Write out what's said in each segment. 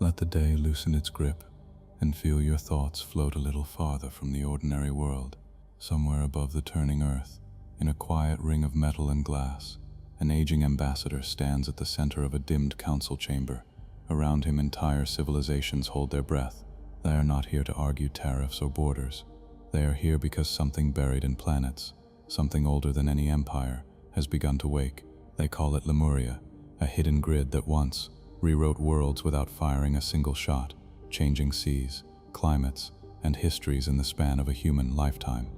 Let the day loosen its grip and feel your thoughts float a little farther from the ordinary world. Somewhere above the turning earth, in a quiet ring of metal and glass, an aging ambassador stands at the center of a dimmed council chamber. Around him, entire civilizations hold their breath. They are not here to argue tariffs or borders. They are here because something buried in planets, something older than any empire, has begun to wake. They call it Lemuria, a hidden grid that once rewrote worlds without firing a single shot, changing seas, climates, and histories in the span of a human lifetime.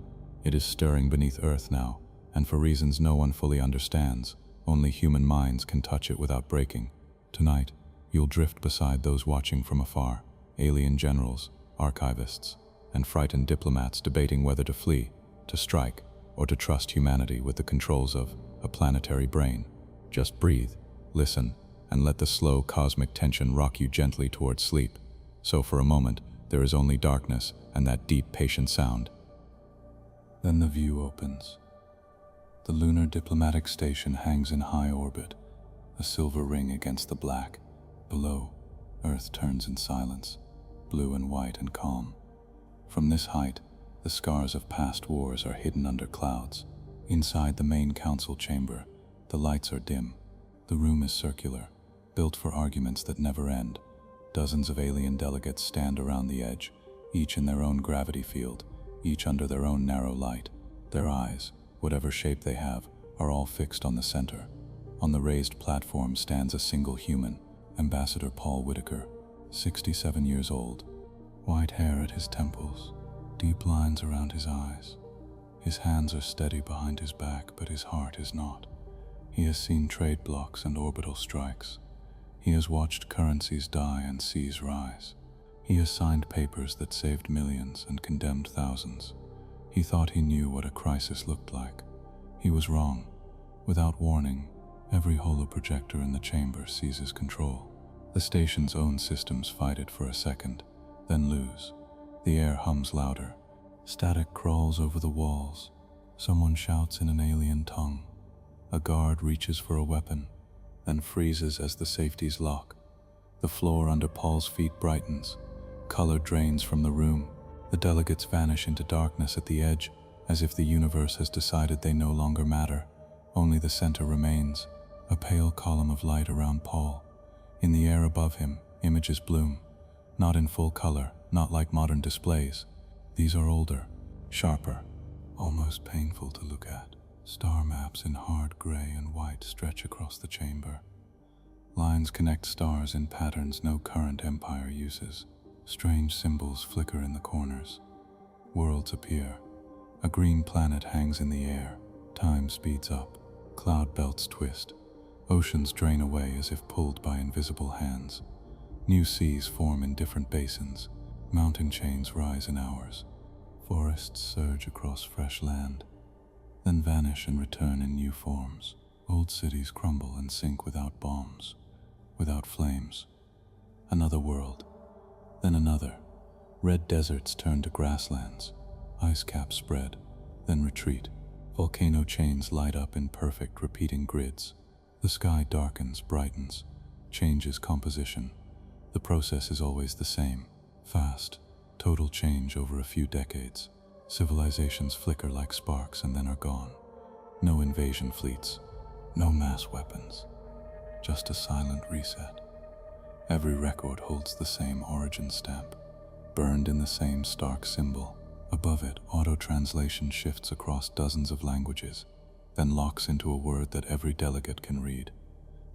It is stirring beneath Earth now, and for reasons no one fully understands, only human minds can touch it without breaking. Tonight, you'll drift beside those watching from afar, alien generals, archivists, and frightened diplomats debating whether to flee, to strike, or to trust humanity with the controls of a planetary brain. Just breathe, listen, and let the slow cosmic tension rock you gently towards sleep. So for a moment, there is only darkness and that deep, patient sound. Then the view opens. The lunar diplomatic station hangs in high orbit, a silver ring against the black. Below, Earth turns in silence, blue and white and calm. From this height, the scars of past wars are hidden under clouds. Inside the main council chamber, the lights are dim. The room is circular, built for arguments that never end. Dozens of alien delegates stand around the edge, each in their own gravity field, each under their own narrow light. Their eyes, whatever shape they have, are all fixed on the center. On the raised platform stands a single human, Ambassador Paul Whitaker, 67 years old. White hair at his temples, deep lines around his eyes. His hands are steady behind his back, but his heart is not. He has seen trade blocks and orbital strikes. He has watched currencies die and seas rise. He has signed papers that saved millions and condemned thousands. He thought he knew what a crisis looked like. He was wrong. Without warning, every holoprojector in the chamber seizes control. The station's own systems fight it for a second, then lose. The air hums louder. Static crawls over the walls. Someone shouts in an alien tongue. A guard reaches for a weapon, then freezes as the safeties lock. The floor under Paul's feet brightens. Color drains from the room. The delegates vanish into darkness at the edge, as if the universe has decided they no longer matter. Only the center remains, a pale column of light around Paul. In the air above him, images bloom. Not in full color, not like modern displays. These are older, sharper, almost painful to look at. Star maps in hard gray and white stretch across the chamber. Lines connect stars in patterns no current empire uses. Strange symbols flicker in the corners. Worlds appear. A green planet hangs in the air. Time speeds up. Cloud belts twist. Oceans drain away as if pulled by invisible hands. New seas form in different basins. Mountain chains rise in hours. Forests surge across fresh land, then vanish and return in new forms. Old cities crumble and sink without bombs, without flames. Another world, then another. Red deserts turn to grasslands. Ice caps spread, then retreat. Volcano chains light up in perfect repeating grids. The sky darkens, brightens, changes composition. The process is always the same. Fast, total change over a few decades. Civilizations flicker like sparks and then are gone. No invasion fleets, no mass weapons, just a silent reset. Every record holds the same origin stamp, burned in the same stark symbol. Above it, auto-translation shifts across dozens of languages, then locks into a word that every delegate can read.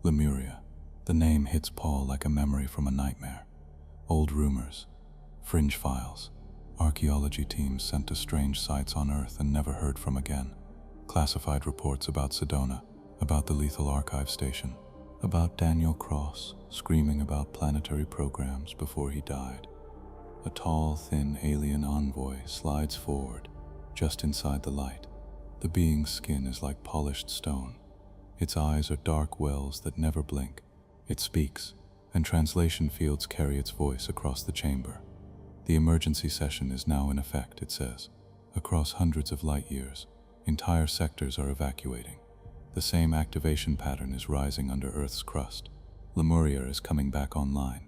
Lemuria. The name hits Paul like a memory from a nightmare. Old rumors, fringe files, archaeology teams sent to strange sites on Earth and never heard from again. Classified reports about Sedona, about the lethal archive station, about Daniel Cross screaming about planetary programs before he died. A tall, thin alien envoy slides forward, just inside the light. The being's skin is like polished stone. Its eyes are dark wells that never blink. It speaks, and translation fields carry its voice across the chamber. The emergency session is now in effect, it says. Across hundreds of light years, entire sectors are evacuating. The same activation pattern is rising under Earth's crust. Lemuria is coming back online.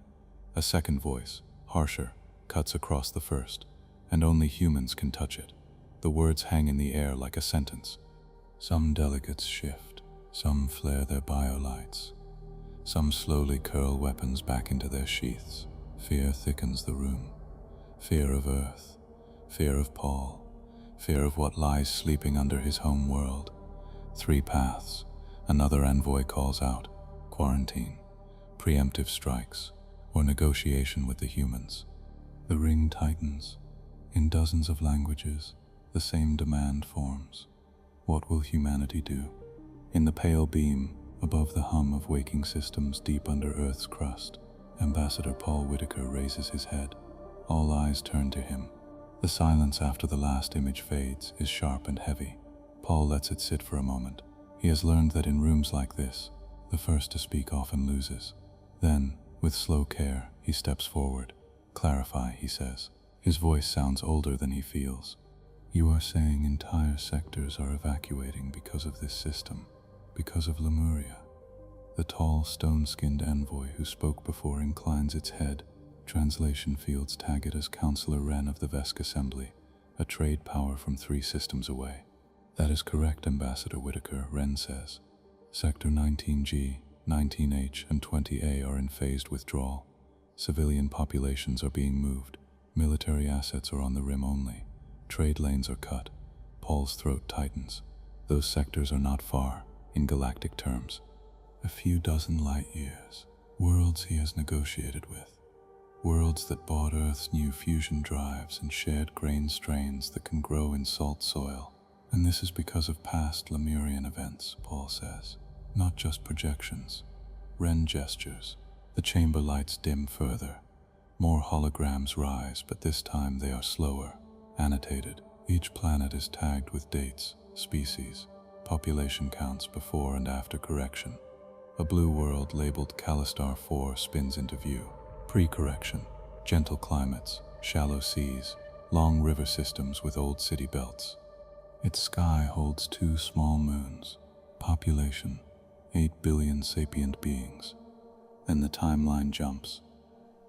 A second voice, harsher, cuts across the first, and only humans can touch it. The words hang in the air like a sentence. Some delegates shift, some flare their biolights, some slowly curl weapons back into their sheaths. Fear thickens the room. Fear of Earth, fear of Paul, fear of what lies sleeping under his home world. 3 paths. Another envoy calls out: quarantine, preemptive strikes, or negotiation with the humans. The ring tightens. In dozens of languages, the same demand forms. What will humanity do? In the pale beam, above the hum of waking systems deep under Earth's crust, Ambassador Paul Whitaker raises his head. All eyes turn to him. The silence after the last image fades is sharp and heavy. Paul lets it sit for a moment. He has learned that in rooms like this, the first to speak often loses. Then, with slow care, he steps forward. "Clarify," he says. His voice sounds older than he feels. "You are saying entire sectors are evacuating because of this system, because of Lemuria." The tall, stone-skinned envoy who spoke before inclines its head. Translation fields tag it as Counselor Wren of the Vesk Assembly, a trade power from 3 systems away. "That is correct, Ambassador Whitaker," Wren says. "Sector 19G, 19H, and 20A are in phased withdrawal. Civilian populations are being moved. Military assets are on the rim only. Trade lanes are cut." Paul's throat tightens. Those sectors are not far, in galactic terms. A few dozen light years. Worlds he has negotiated with. Worlds that bought Earth's new fusion drives and shared grain strains that can grow in salt soil. And this is because of past Lemurian events, Paul says. Not just projections. Wren gestures. The chamber lights dim further. More holograms rise, but this time they are slower, annotated. Each planet is tagged with dates, species, population counts before and after correction. A blue world labeled Calistar 4 spins into view. Pre-correction, gentle climates, shallow seas, long river systems with old city belts. Its sky holds 2 small moons. Population, 8 billion sapient beings. Then the timeline jumps.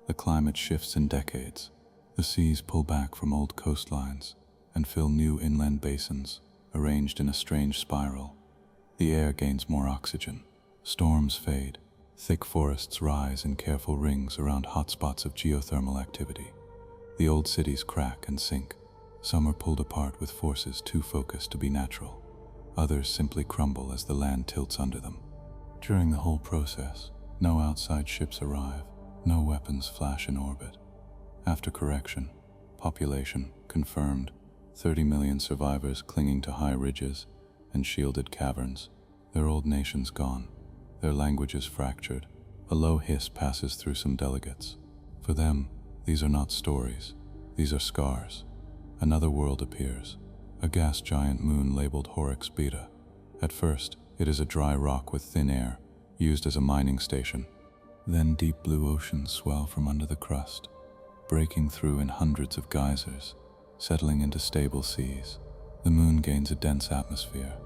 The climate shifts in decades. The seas pull back from old coastlines and fill new inland basins, arranged in a strange spiral. The air gains more oxygen. Storms fade. Thick forests rise in careful rings around hotspots of geothermal activity. The old cities crack and sink. Some are pulled apart with forces too focused to be natural. Others simply crumble as the land tilts under them. During the whole process, no outside ships arrive, no weapons flash in orbit. After correction, population confirmed, 30 million survivors clinging to high ridges and shielded caverns, their old nations gone, their languages fractured. A low hiss passes through some delegates. For them, these are not stories, these are scars. Another world appears, a gas giant moon labeled Horix Beta. At first, it is a dry rock with thin air, used as a mining station. Then deep blue oceans swell from under the crust, breaking through in hundreds of geysers, settling into stable seas. The moon gains a dense atmosphere.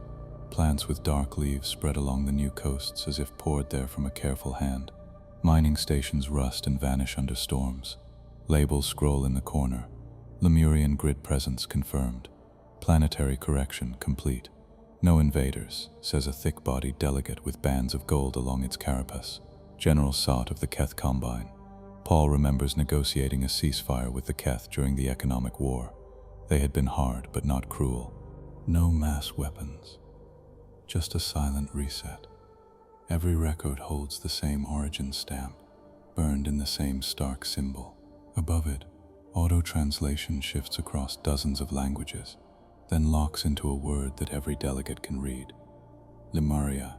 Plants with dark leaves spread along the new coasts as if poured there from a careful hand. Mining stations rust and vanish under storms. Labels scroll in the corner. Lemurian grid presence confirmed. Planetary correction complete. No invaders, says a thick-bodied delegate with bands of gold along its carapace. General Sot of the Keth Combine. Paul remembers negotiating a ceasefire with the Keth during the economic war. They had been hard, but not cruel. No mass weapons. Just a silent reset. Every record holds the same origin stamp, burned in the same stark symbol. Above it, auto-translation shifts across dozens of languages, then locks into a word that every delegate can read. Lemuria.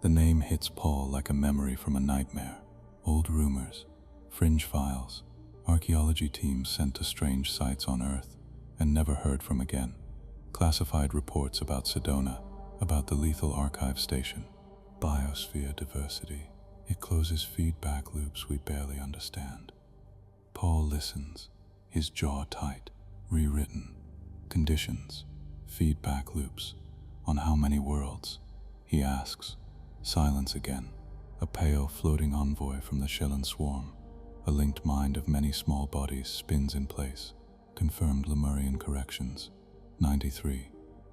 The name hits Paul like a memory from a nightmare. Old rumors, fringe files, archaeology teams sent to strange sites on Earth and never heard from again. Classified reports about Sedona, about the lethal archive station. Biosphere diversity. It closes feedback loops we barely understand. Paul listens, his jaw tight, rewritten. Conditions, feedback loops. On how many worlds? He asks. Silence again. A pale, floating envoy from the Shellan swarm. A linked mind of many small bodies spins in place. Confirmed Lemurian corrections, 93.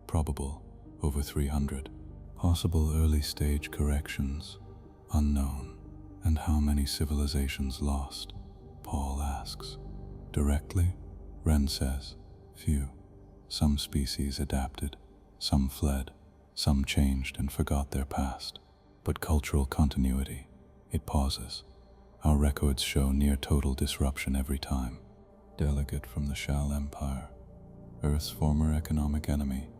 Probable, over 300. Possible early-stage corrections, unknown. And how many civilizations lost? Paul asks. Directly, Wren says, few. Some species adapted, some fled, some changed and forgot their past. But cultural continuity, it pauses. Our records show near total disruption every time. Delegate from the Shal Empire, Earth's former economic enemy,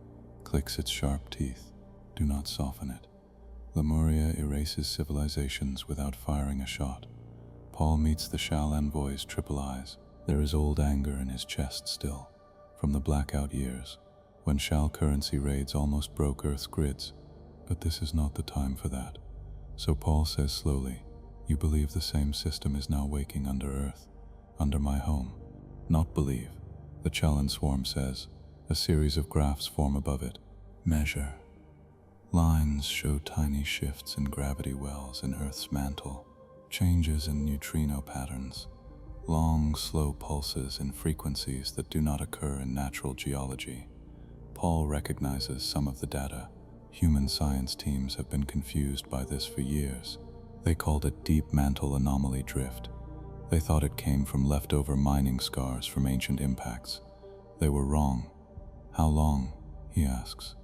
clicks its sharp teeth. Do not soften it. Lemuria erases civilizations without firing a shot. Paul meets the Shal envoy's triple eyes. There is old anger in his chest still, from the blackout years, when Shal currency raids almost broke Earth's grids. But this is not the time for that. So Paul says slowly, you believe the same system is now waking under Earth, under my home. Not believe, the Chalan swarm says. A series of graphs form above it. Measure. Lines show tiny shifts in gravity wells in Earth's mantle, changes in neutrino patterns, long, slow pulses in frequencies that do not occur in natural geology. Paul recognizes some of the data. Human science teams have been confused by this for years. They called it deep mantle anomaly drift. They thought it came from leftover mining scars from ancient impacts. They were wrong. How long? He asks.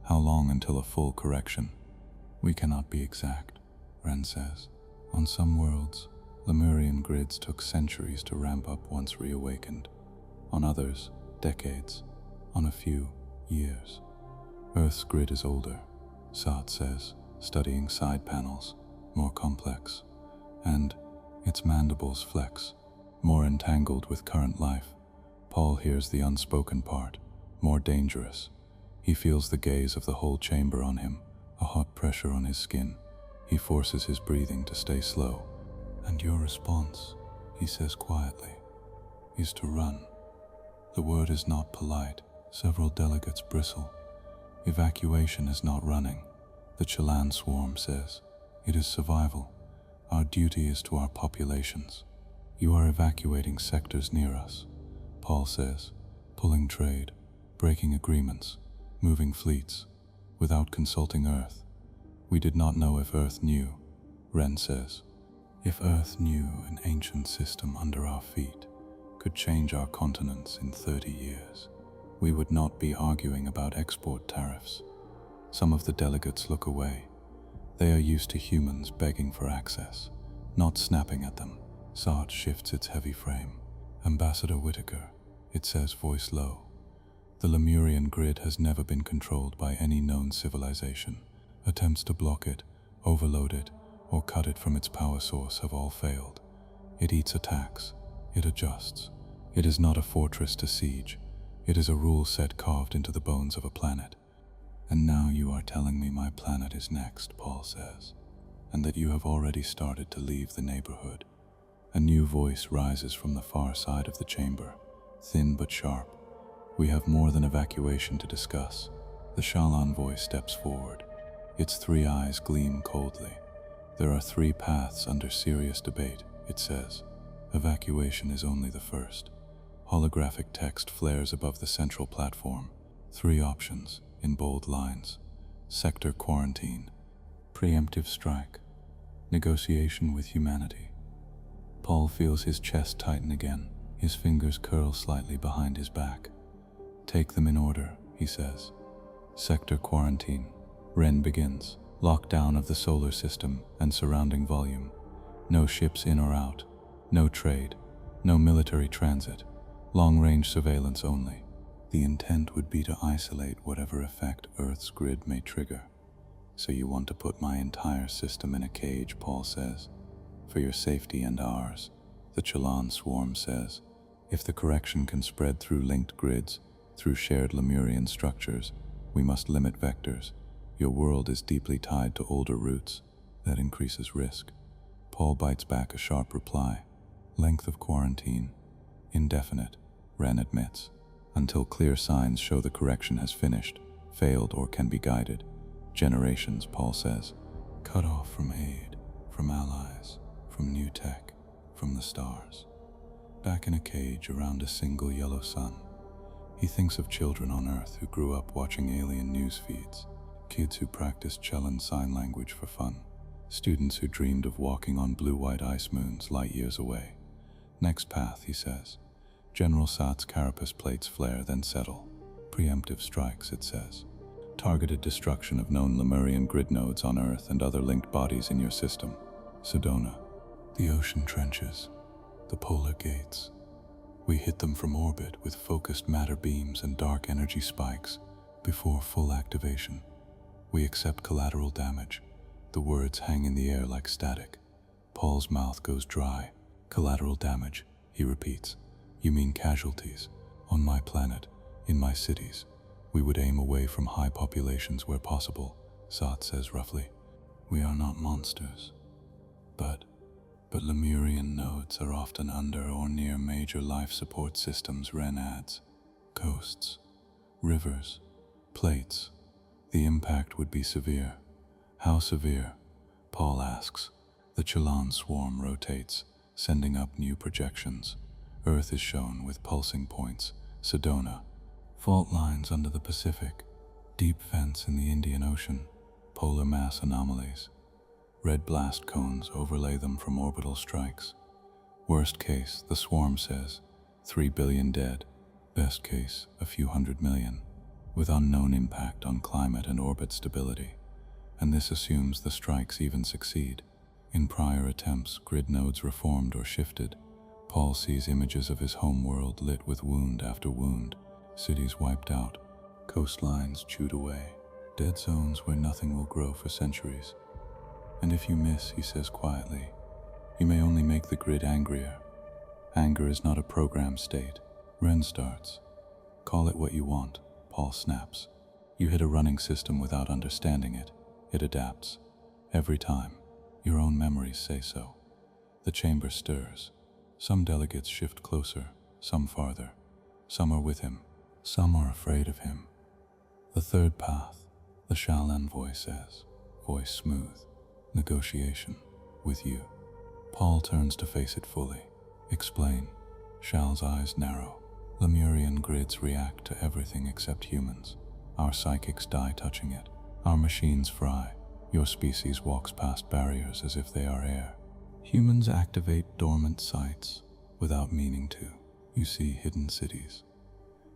How long until a full correction? We cannot be exact, Wren says. On some worlds, Lemurian grids took centuries to ramp up once reawakened. On others, decades. On a few, years. Earth's grid is older, Saad says, studying side panels, more complex. And its mandibles flex, more entangled with current life. Paul hears the unspoken part, more dangerous. He feels the gaze of the whole chamber on him, a hot pressure on his skin. He forces his breathing to stay slow. And your response, he says quietly, is to run. The word is not polite. Several delegates bristle. Evacuation is not running, the Chalan swarm says. It is survival. Our duty is to our populations. You are evacuating sectors near us, Paul says, pulling trade, breaking agreements, moving fleets, without consulting Earth. We did not know if Earth knew, Wren says. If Earth knew an ancient system under our feet could change our continents in 30 years, we would not be arguing about export tariffs. Some of the delegates look away. They are used to humans begging for access, not snapping at them. Saad shifts its heavy frame. Ambassador Whitaker, it says, voice low. The Lemurian grid has never been controlled by any known civilization. Attempts to block it, overload it, or cut it from its power source have all failed. It eats attacks. It adjusts. It is not a fortress to siege. It is a rule set carved into the bones of a planet. And now you are telling me my planet is next, Paul says, and that you have already started to leave the neighborhood. A new voice rises from the far side of the chamber, thin but sharp. We have more than evacuation to discuss. The Shalan voice steps forward. Its three eyes gleam coldly. There are three paths under serious debate, it says. Evacuation is only the first. Holographic text flares above the central platform. Three options, in bold lines. Sector quarantine. Preemptive strike. Negotiation with humanity. Paul feels his chest tighten again. His fingers curl slightly behind his back. Take them in order, he says. Sector quarantine. Wren begins. Lockdown of the solar system and surrounding volume. No ships in or out. No trade. No military transit. Long-range surveillance only. The intent would be to isolate whatever effect Earth's grid may trigger. So you want to put my entire system in a cage, Paul says. For your safety and ours, the Chalan swarm says. If the correction can spread through linked grids, through shared Lemurian structures, we must limit vectors. Your world is deeply tied to older roots. That increases risk. Paul bites back a sharp reply. Length of quarantine. Indefinite, Wren admits. Until clear signs show the correction has finished, failed, or can be guided. Generations, Paul says. Cut off from aid, from allies, from new tech, from the stars. Back in a cage around a single yellow sun, he thinks of children on Earth who grew up watching alien news feeds, kids who practiced Chelan sign language for fun, students who dreamed of walking on blue-white ice moons light years away. Next path, he says. General Sat's carapace plates flare, then settle. Preemptive strikes, it says. Targeted destruction of known Lemurian grid nodes on Earth and other linked bodies in your system. Sedona. The ocean trenches. The polar gates. We hit them from orbit with focused matter beams and dark energy spikes before full activation. We accept collateral damage. The words hang in the air like static. Paul's mouth goes dry. Collateral damage, he repeats. You mean casualties? On my planet, in my cities. We would aim away from high populations where possible, Sat says roughly. We are not monsters. But Lemurian nodes are often under or near major life support systems, Ren adds. Coasts, rivers, plates. The impact would be severe. How severe? Paul asks. The Chelan swarm rotates, sending up new projections. Earth is shown with pulsing points, Sedona. Fault lines under the Pacific, deep vents in the Indian Ocean, polar mass anomalies. Red blast cones overlay them from orbital strikes. Worst case, the swarm says, 3 billion dead. Best case, a few 100 million, with unknown impact on climate and orbit stability. And this assumes the strikes even succeed. In prior attempts, grid nodes reformed or shifted. Paul sees images of his home world lit with wound after wound, cities wiped out, coastlines chewed away, dead zones where nothing will grow for centuries. And if you miss, he says quietly, you may only make the grid angrier. Anger is not a program state. Ren starts. Call it what you want, Paul snaps. You hit a running system without understanding it. It adapts. Every time. Your own memories say so. The chamber stirs. Some delegates shift closer, some farther. Some are with him. Some are afraid of him. The third path, the Shal envoy says, voice smooth. Negotiation, with you. Paul turns to face it fully. Explain. Shal's eyes narrow. Lemurian grids react to everything except humans. Our psychics die touching it. Our machines fry. Your species walks past barriers as if they are air. Humans activate dormant sites without meaning to. You see hidden cities.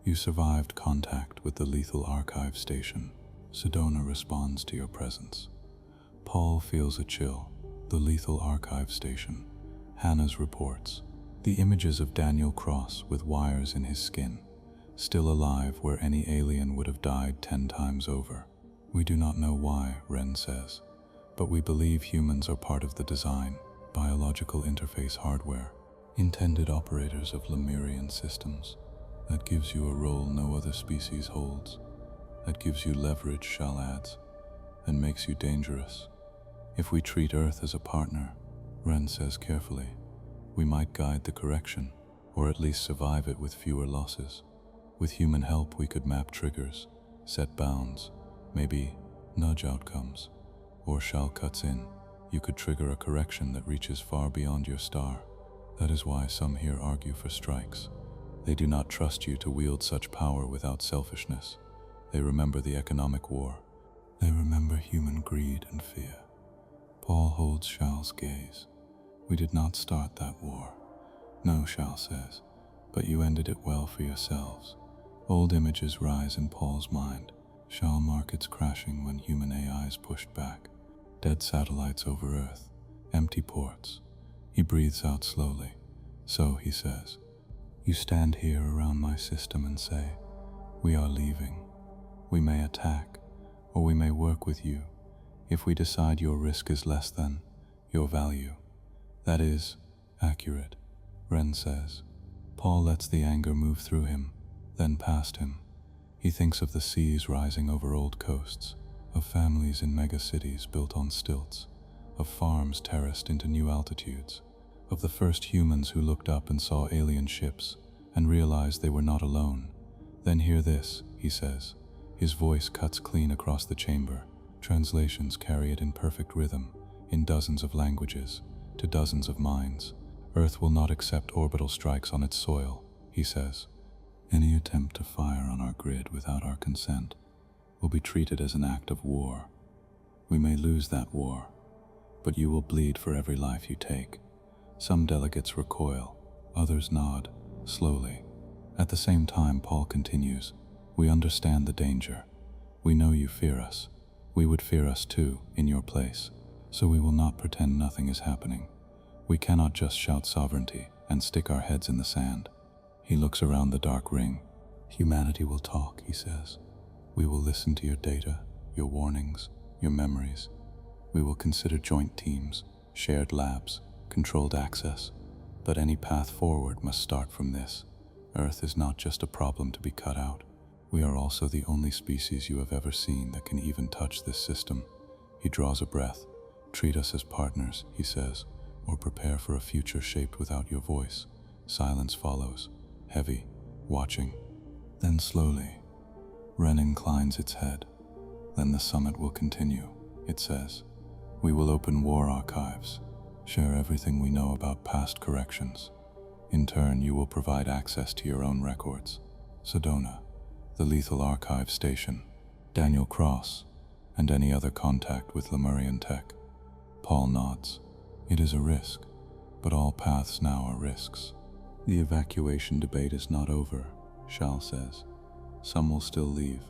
You survived contact with the lethal archive station. Sedona responds to your presence. Paul feels a chill. The lethal archive station. Hannah's reports. The images of Daniel Cross with wires in his skin. Still alive where any alien would have died 10 times over. We do not know why, Ren says, but we believe humans are part of the design, biological interface hardware, intended operators of Lemurian systems. That gives you a role no other species holds. That gives you leverage, Shal adds, and makes you dangerous. If we treat Earth as a partner, Ren says carefully, we might guide the correction, or at least survive it with fewer losses. With human help, we could map triggers, set bounds, maybe nudge outcomes. Or Shal cuts in, you could trigger a correction that reaches far beyond your star. That is why some here argue for strikes. They do not trust you to wield such power without selfishness. They remember the economic war. They remember human greed and fear. Paul holds Shal's gaze. We did not start that war. No, Shal says, but you ended it well for yourselves. Old images rise in Paul's mind. Shal markets crashing when human AI is pushed back. Dead satellites over Earth. Empty ports. He breathes out slowly. So, he says, you stand here around my system and say, we are leaving. We may attack, or we may work with you, if we decide your risk is less than your value. That is accurate, Ren says. Paul lets the anger move through him, then past him. He thinks of the seas rising over old coasts, of families in megacities built on stilts, of farms terraced into new altitudes, of the first humans who looked up and saw alien ships and realized they were not alone. Then hear this, he says. His voice cuts clean across the chamber. Translations carry it in perfect rhythm, in dozens of languages, to dozens of minds. Earth will not accept orbital strikes on its soil, he says. Any attempt to fire on our grid without our consent will be treated as an act of war. We may lose that war, but you will bleed for every life you take. Some delegates recoil, others nod, slowly. At the same time, Paul continues, we understand the danger. We know you fear us. We would fear us too, in your place. So we will not pretend nothing is happening. We cannot just shout sovereignty and stick our heads in the sand. He looks around the dark ring. Humanity will talk, he says. We will listen to your data, your warnings, your memories. We will consider joint teams, shared labs, controlled access. But any path forward must start from this. Earth is not just a problem to be cut out. We are also the only species you have ever seen that can even touch this system. He draws a breath. Treat us as partners, he says, or prepare for a future shaped without your voice. Silence follows, heavy, watching. Then slowly, Ren inclines its head. Then the summit will continue, it says. We will open war archives, share everything we know about past corrections. In turn, you will provide access to your own records. Sedona, the Lethal Archive Station, Daniel Cross, and any other contact with Lemurian tech. Paul nods. It is a risk, but all paths now are risks. The evacuation debate is not over, Shal says. Some will still leave,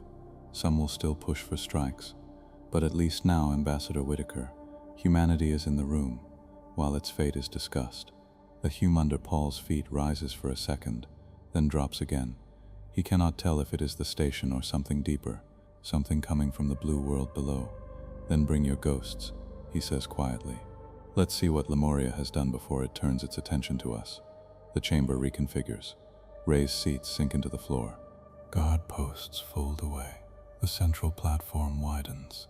some will still push for strikes, but at least now, Ambassador Whitaker, humanity is in the room, while its fate is discussed. The hume under Paul's feet rises for a second, then drops again. He cannot tell if it is the station or something deeper, something coming from the blue world below. Then bring your ghosts, he says quietly. Let's see what Lemuria has done before it turns its attention to us. The chamber reconfigures. Raised seats sink into the floor. Guard posts fold away. The central platform widens,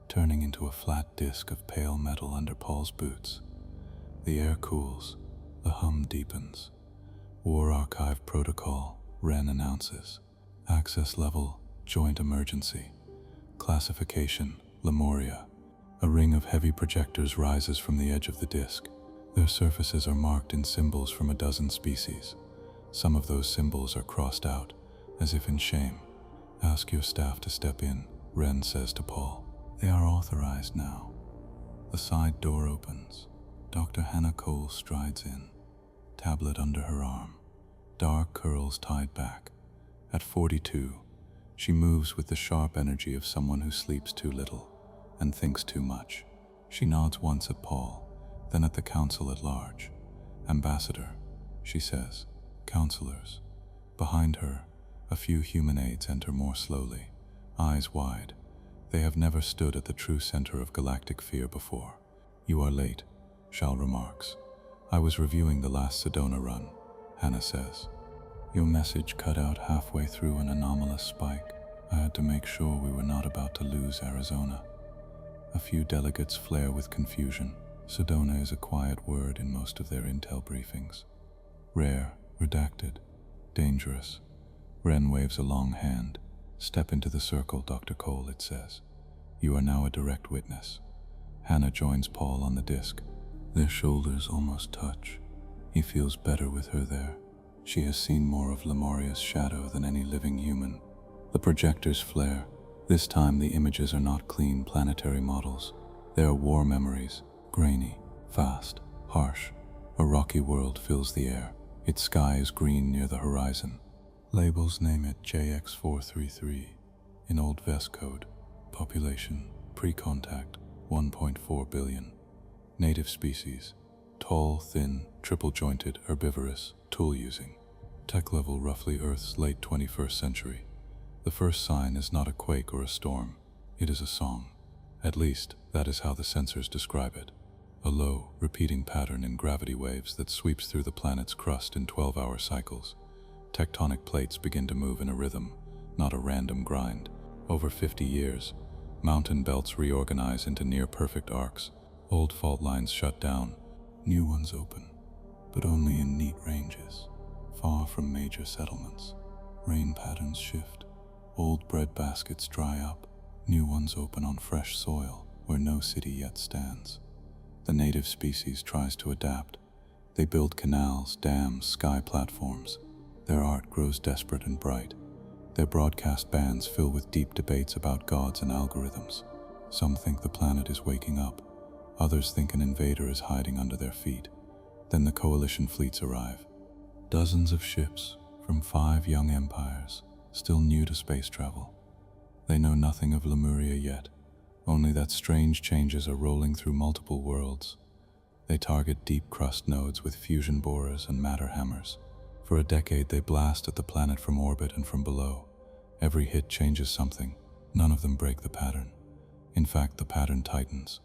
turning into a flat disc of pale metal under Paul's boots. The air cools. The hum deepens. War Archive Protocol, Ren announces. Access level, joint emergency. Classification, Lemuria. A ring of heavy projectors rises from the edge of the disk. Their surfaces are marked in symbols from a dozen species. Some of those symbols are crossed out, as if in shame. Ask your staff to step in, Ren says to Paul. They are authorized now. The side door opens. Dr. Hannah Cole strides in, tablet under her arm, dark curls tied back. At 42, she moves with the sharp energy of someone who sleeps too little and thinks too much. She nods once at Paul, then at the council at large. Ambassador, she says. Counselors. Behind her, a few human aides enter more slowly, eyes wide. They have never stood at the true center of galactic fear before. You are late, Shal remarks. I was reviewing the last Sedona run, Hannah says. Your message cut out halfway through an anomalous spike. I had to make sure we were not about to lose Arizona. A few delegates flare with confusion. Sedona is a quiet word in most of their intel briefings. Rare, redacted, dangerous. Ren waves a long hand. Step into the circle, Dr. Cole, it says. You are now a direct witness. Hannah joins Paul on the disc. Their shoulders almost touch. He feels better with her there. She has seen more of Lemuria's shadow than any living human. The projectors flare. This time the images are not clean planetary models. They are war memories, grainy, fast, harsh. A rocky world fills the air. Its sky is green near the horizon. Labels name it JX433 in Old Vest code. Population, pre-contact, 1.4 billion. Native species, tall, thin, triple-jointed, herbivorous, tool-using. Tech level roughly Earth's late 21st century. The first sign is not a quake or a storm. It is a song. At least, that is how the sensors describe it. A low, repeating pattern in gravity waves that sweeps through the planet's crust in 12-hour cycles. Tectonic plates begin to move in a rhythm, not a random grind. Over 50 years, mountain belts reorganize into near-perfect arcs. Old fault lines shut down, new ones open, but only in neat ranges, far from major settlements. Rain patterns shift, old bread baskets dry up, new ones open on fresh soil where no city yet stands. The native species tries to adapt, They build canals, dams, sky platforms. Their art grows desperate and bright. Their broadcast bands fill with deep debates about gods and algorithms. Some think the planet is waking up. Others think an invader is hiding under their feet. Then the coalition fleets arrive. Dozens of ships from 5 young empires, still new to space travel. They know nothing of Lemuria yet, only that strange changes are rolling through multiple worlds. They target deep crust nodes with fusion borers and matter hammers. For a decade they blast at the planet from orbit and from below. Every hit changes something. None of them break the pattern. In fact, the pattern tightens.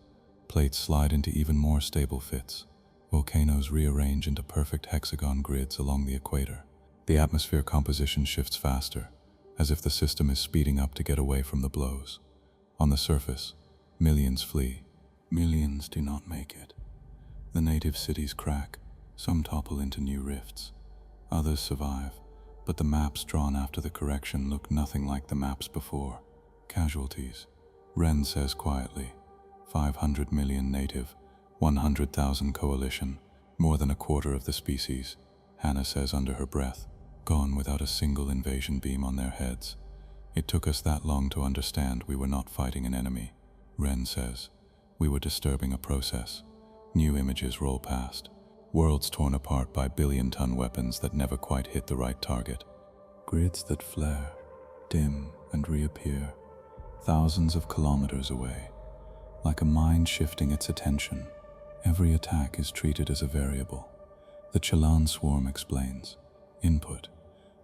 Plates slide into even more stable fits. Volcanoes rearrange into perfect hexagon grids along the equator. The atmosphere composition shifts faster, as if the system is speeding up to get away from the blows. On the surface, millions flee. Millions do not make it. The native cities crack. Some topple into new rifts. Others survive, but the maps drawn after the correction look nothing like the maps before. Casualties, Wren says quietly. 500 million native, 100,000 coalition, more than a quarter of the species, Hannah says under her breath, gone without a single invasion beam on their heads. It took us that long to understand we were not fighting an enemy, Wren says. We were disturbing a process. New images roll past. Worlds torn apart by billion-ton weapons that never quite hit the right target. Grids that flare, dim, and reappear, thousands of kilometers away. Like a mind shifting its attention, every attack is treated as a variable. The Chelan swarm explains. Input.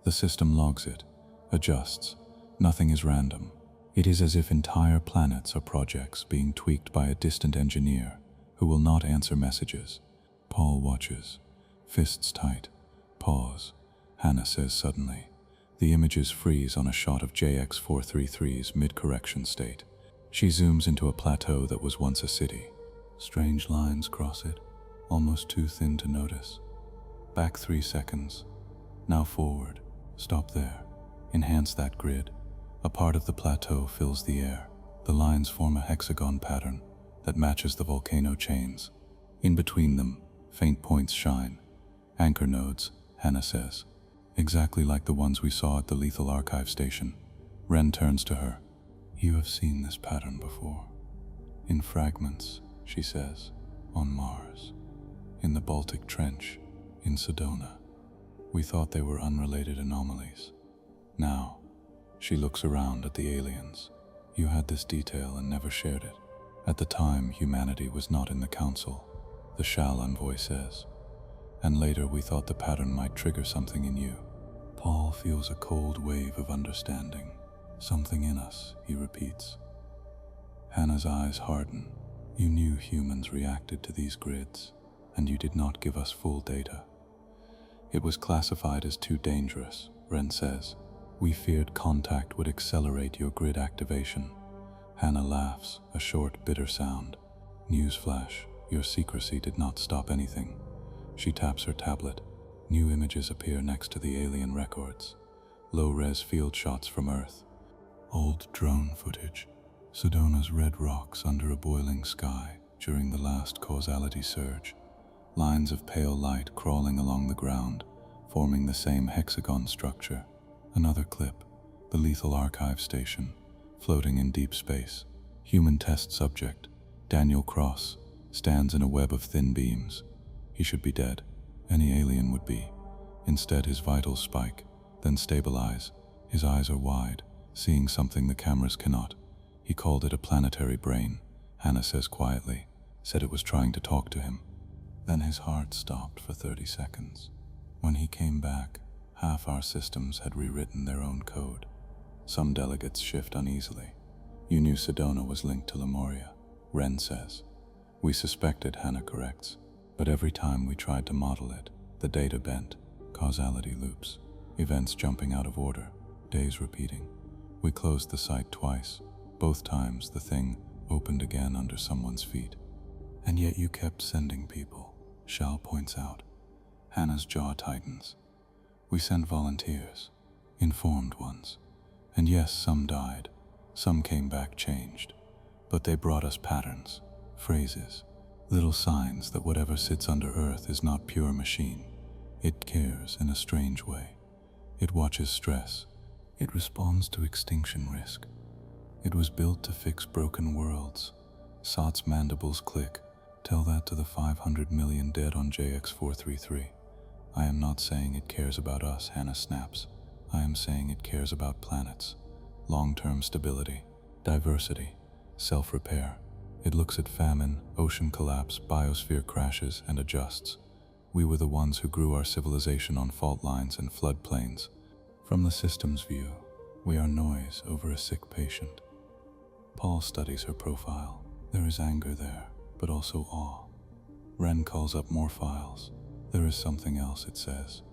The system logs it, adjusts. Nothing is random. It is as if entire planets are projects being tweaked by a distant engineer who will not answer messages. Paul watches, fists tight. Pause, Hannah says suddenly. The images freeze on a shot of JX433's mid-correction state. She zooms into a plateau that was once a city. Strange lines cross it, almost too thin to notice. Back 3 seconds. Now forward. Stop there. Enhance that grid. A part of the plateau fills the air. The lines form a hexagon pattern that matches the volcano chains. In between them, faint points shine. Anchor nodes, Hannah says. Exactly like the ones we saw at the Lethal Archive station. Wren turns to her. You have seen this pattern before. In fragments, she says. On Mars. In the Baltic Trench. In Sedona. We thought they were unrelated anomalies. Now, she looks around at the aliens. You had this detail and never shared it. At the time, humanity was not in the council, the Shal envoy says. And later we thought the pattern might trigger something in you. Paul feels a cold wave of understanding. Something in us, he repeats. Hannah's eyes harden. You knew humans reacted to these grids, and you did not give us full data. It was classified as too dangerous, Wren says. We feared contact would accelerate your grid activation. Hannah laughs, a short, bitter sound. Newsflash, your secrecy did not stop anything. She taps her tablet. New images appear next to the alien records. Low-res field shots from Earth. Old drone footage. Sedona's red rocks under a boiling sky during the last causality surge. Lines of pale light crawling along the ground, forming the same hexagon structure. Another clip, the Lethal Archive station, floating in deep space. Human test subject, Daniel Cross, stands in a web of thin beams. He should be dead. Any alien would be. Instead, his vitals spike, then stabilize. His eyes are wide, seeing something the cameras cannot. He called it a planetary brain, Hannah says quietly, said it was trying to talk to him. Then his heart stopped for 30 seconds. When he came back, half our systems had rewritten their own code. Some delegates shift uneasily. You knew Sedona was linked to Lemuria, Wren says. We suspected, Hannah corrects, but every time we tried to model it, the data bent, causality loops, events jumping out of order, days repeating. We closed the site twice. Both times the thing opened again under someone's feet. And yet you kept sending people, Shal points out. Hannah's jaw tightens. We sent volunteers, informed ones. And yes, some died. Some came back changed. But they brought us patterns, phrases, Little signs that whatever sits under Earth is not pure machine. It cares in a strange way. It watches stress. It responds to extinction risk. It was built to fix broken worlds. Sot's mandibles click. Tell that to the 500 million dead on JX433. I am not saying it cares about us, Hannah snaps. I am saying it cares about planets, long-term stability, diversity, self-repair. It looks at famine, ocean collapse, biosphere crashes, and adjusts. We were the ones who grew our civilization on fault lines and floodplains. From the system's view, we are noise over a sick patient. Paul studies her profile. There is anger there, but also awe. Wren calls up more files. There is something else, it says.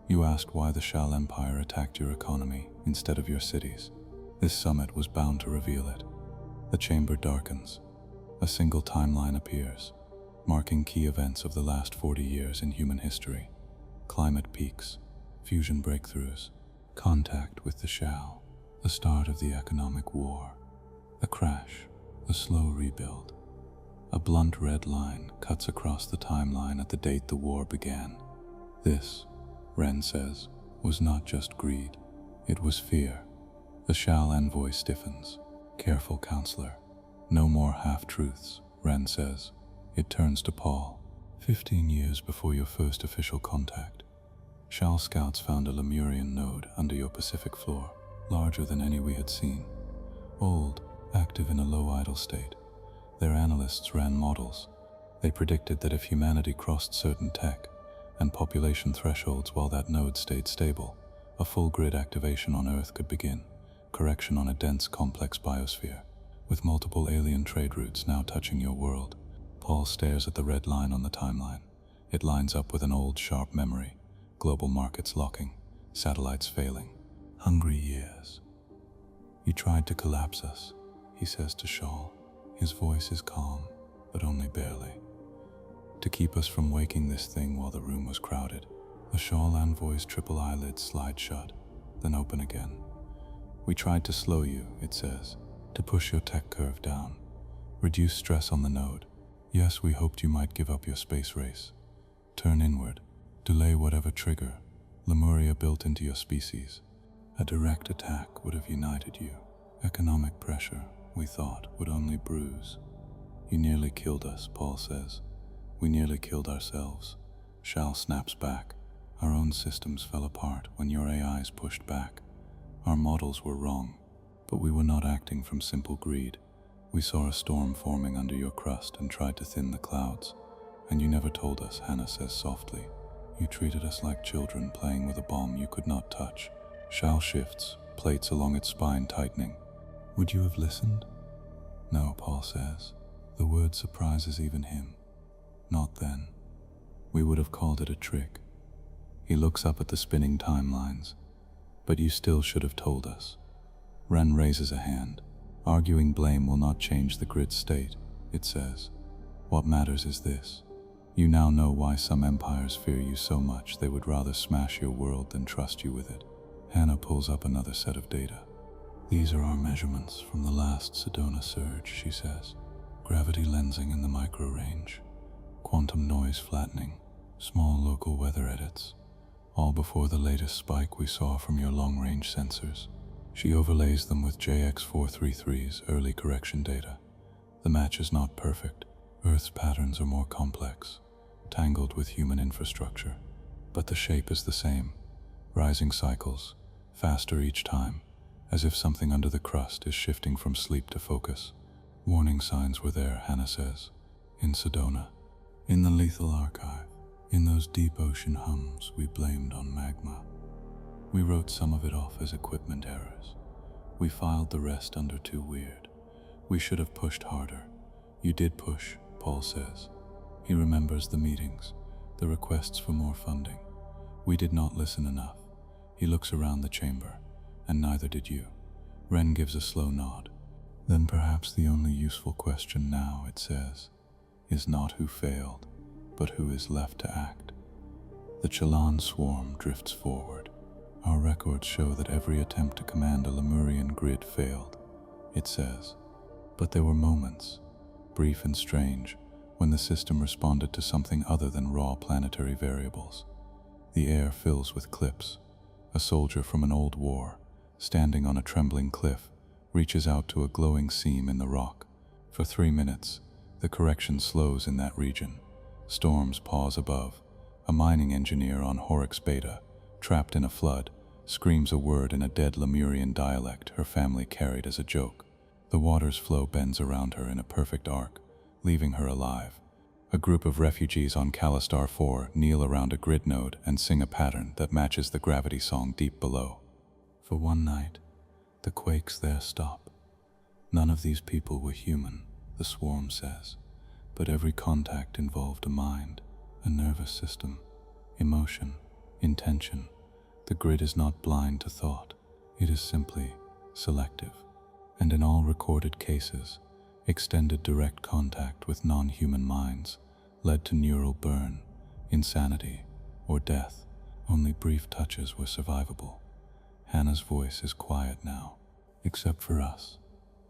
You asked why the Shal Empire attacked your economy instead of your cities. This summit was bound to reveal it. The chamber darkens. A single timeline appears, marking key events of the last 40 years in human history. Climate peaks, fusion breakthroughs, contact with the Shal, the start of the economic war, the crash, the slow rebuild. A blunt red line cuts across the timeline at the date the war began. This, Wren says, was not just greed, it was fear. The Shal envoy stiffens. Careful, counselor. No more half-truths, Wren says. It turns to Paul. 15 years before your first official contact, Shal scouts found a Lemurian node under your Pacific floor, larger than any we had seen. Old, active in a low idle state. Their analysts ran models. They predicted that if humanity crossed certain tech and population thresholds while that node stayed stable, a full grid activation on Earth could begin, correction on a dense, complex biosphere. With multiple alien trade routes now touching your world, Paul stares at the red line on the timeline. It lines up with an old, sharp memory. Global markets locking, satellites failing. Hungry years. You tried to collapse us, he says to Shal. His voice is calm, but only barely. To keep us from waking this thing while the room was crowded. The Shal envoy's triple eyelids slide shut, then open again. We tried to slow you, it says, to push your tech curve down, reduce stress on the node. Yes, we hoped you might give up your space race. Turn inward, delay whatever trigger Lemuria built into your species. A direct attack would have united you. Economic pressure, we thought, would only bruise. You nearly killed us, Paul says. We nearly killed ourselves. Shal snaps back. Our own systems fell apart when your AIs pushed back. Our models were wrong, but we were not acting from simple greed. We saw a storm forming under your crust and tried to thin the clouds. And you never told us, Hannah says softly. You treated us like children playing with a bomb you could not touch. Shal shifts, plates along its spine tightening. Would you have listened? No, Paul says. The word surprises even him. Not then. We would have called it a trick. He looks up at the spinning timelines. But you still should have told us. Wren raises a hand. Arguing blame will not change the grid's state, it says. What matters is this. You now know why some empires fear you so much they would rather smash your world than trust you with it. Hannah pulls up another set of data. These are our measurements from the last Sedona surge, she says. Gravity lensing in the micro range, quantum noise flattening, small local weather edits, all before the latest spike we saw from your long-range sensors. She overlays them with JX433's early correction data. The match is not perfect. Earth's patterns are more complex, tangled with human infrastructure, but the shape is the same. Rising cycles, faster each time, as if something under the crust is shifting from sleep to focus. Warning signs were there, Hannah says, in Sedona, in the lethal archive, in those deep ocean hums we blamed on magma. We wrote some of it off as equipment errors. We filed the rest under too weird. We should have pushed harder. You did push, Paul says. He remembers the meetings, the requests for more funding. We did not listen enough. He looks around the chamber, and neither did you. Wren gives a slow nod. Then perhaps the only useful question now, it says, is not who failed, but who is left to act. The Chelan swarm drifts forward. Our records show that every attempt to command a Lemurian grid failed, it says. But there were moments, brief and strange, when the system responded to something other than raw planetary variables. The air fills with clips. A soldier from an old war, standing on a trembling cliff, reaches out to a glowing seam in the rock. For 3 minutes, the correction slows in that region. Storms pause above. A mining engineer on Horrocks Beta, trapped in a flood, screams a word in a dead Lemurian dialect her family carried as a joke. The water's flow bends around her in a perfect arc, leaving her alive. A group of refugees on Callistar 4 kneel around a grid node and sing a pattern that matches the gravity song deep below. For one night, the quakes there stop. None of these people were human, the swarm says, but every contact involved a mind, a nervous system, emotion, intention. The grid is not blind to thought, it is simply selective. And in all recorded cases, extended direct contact with non-human minds led to neural burn, insanity, or death. Only brief touches were survivable. Hannah's voice is quiet now, except for us.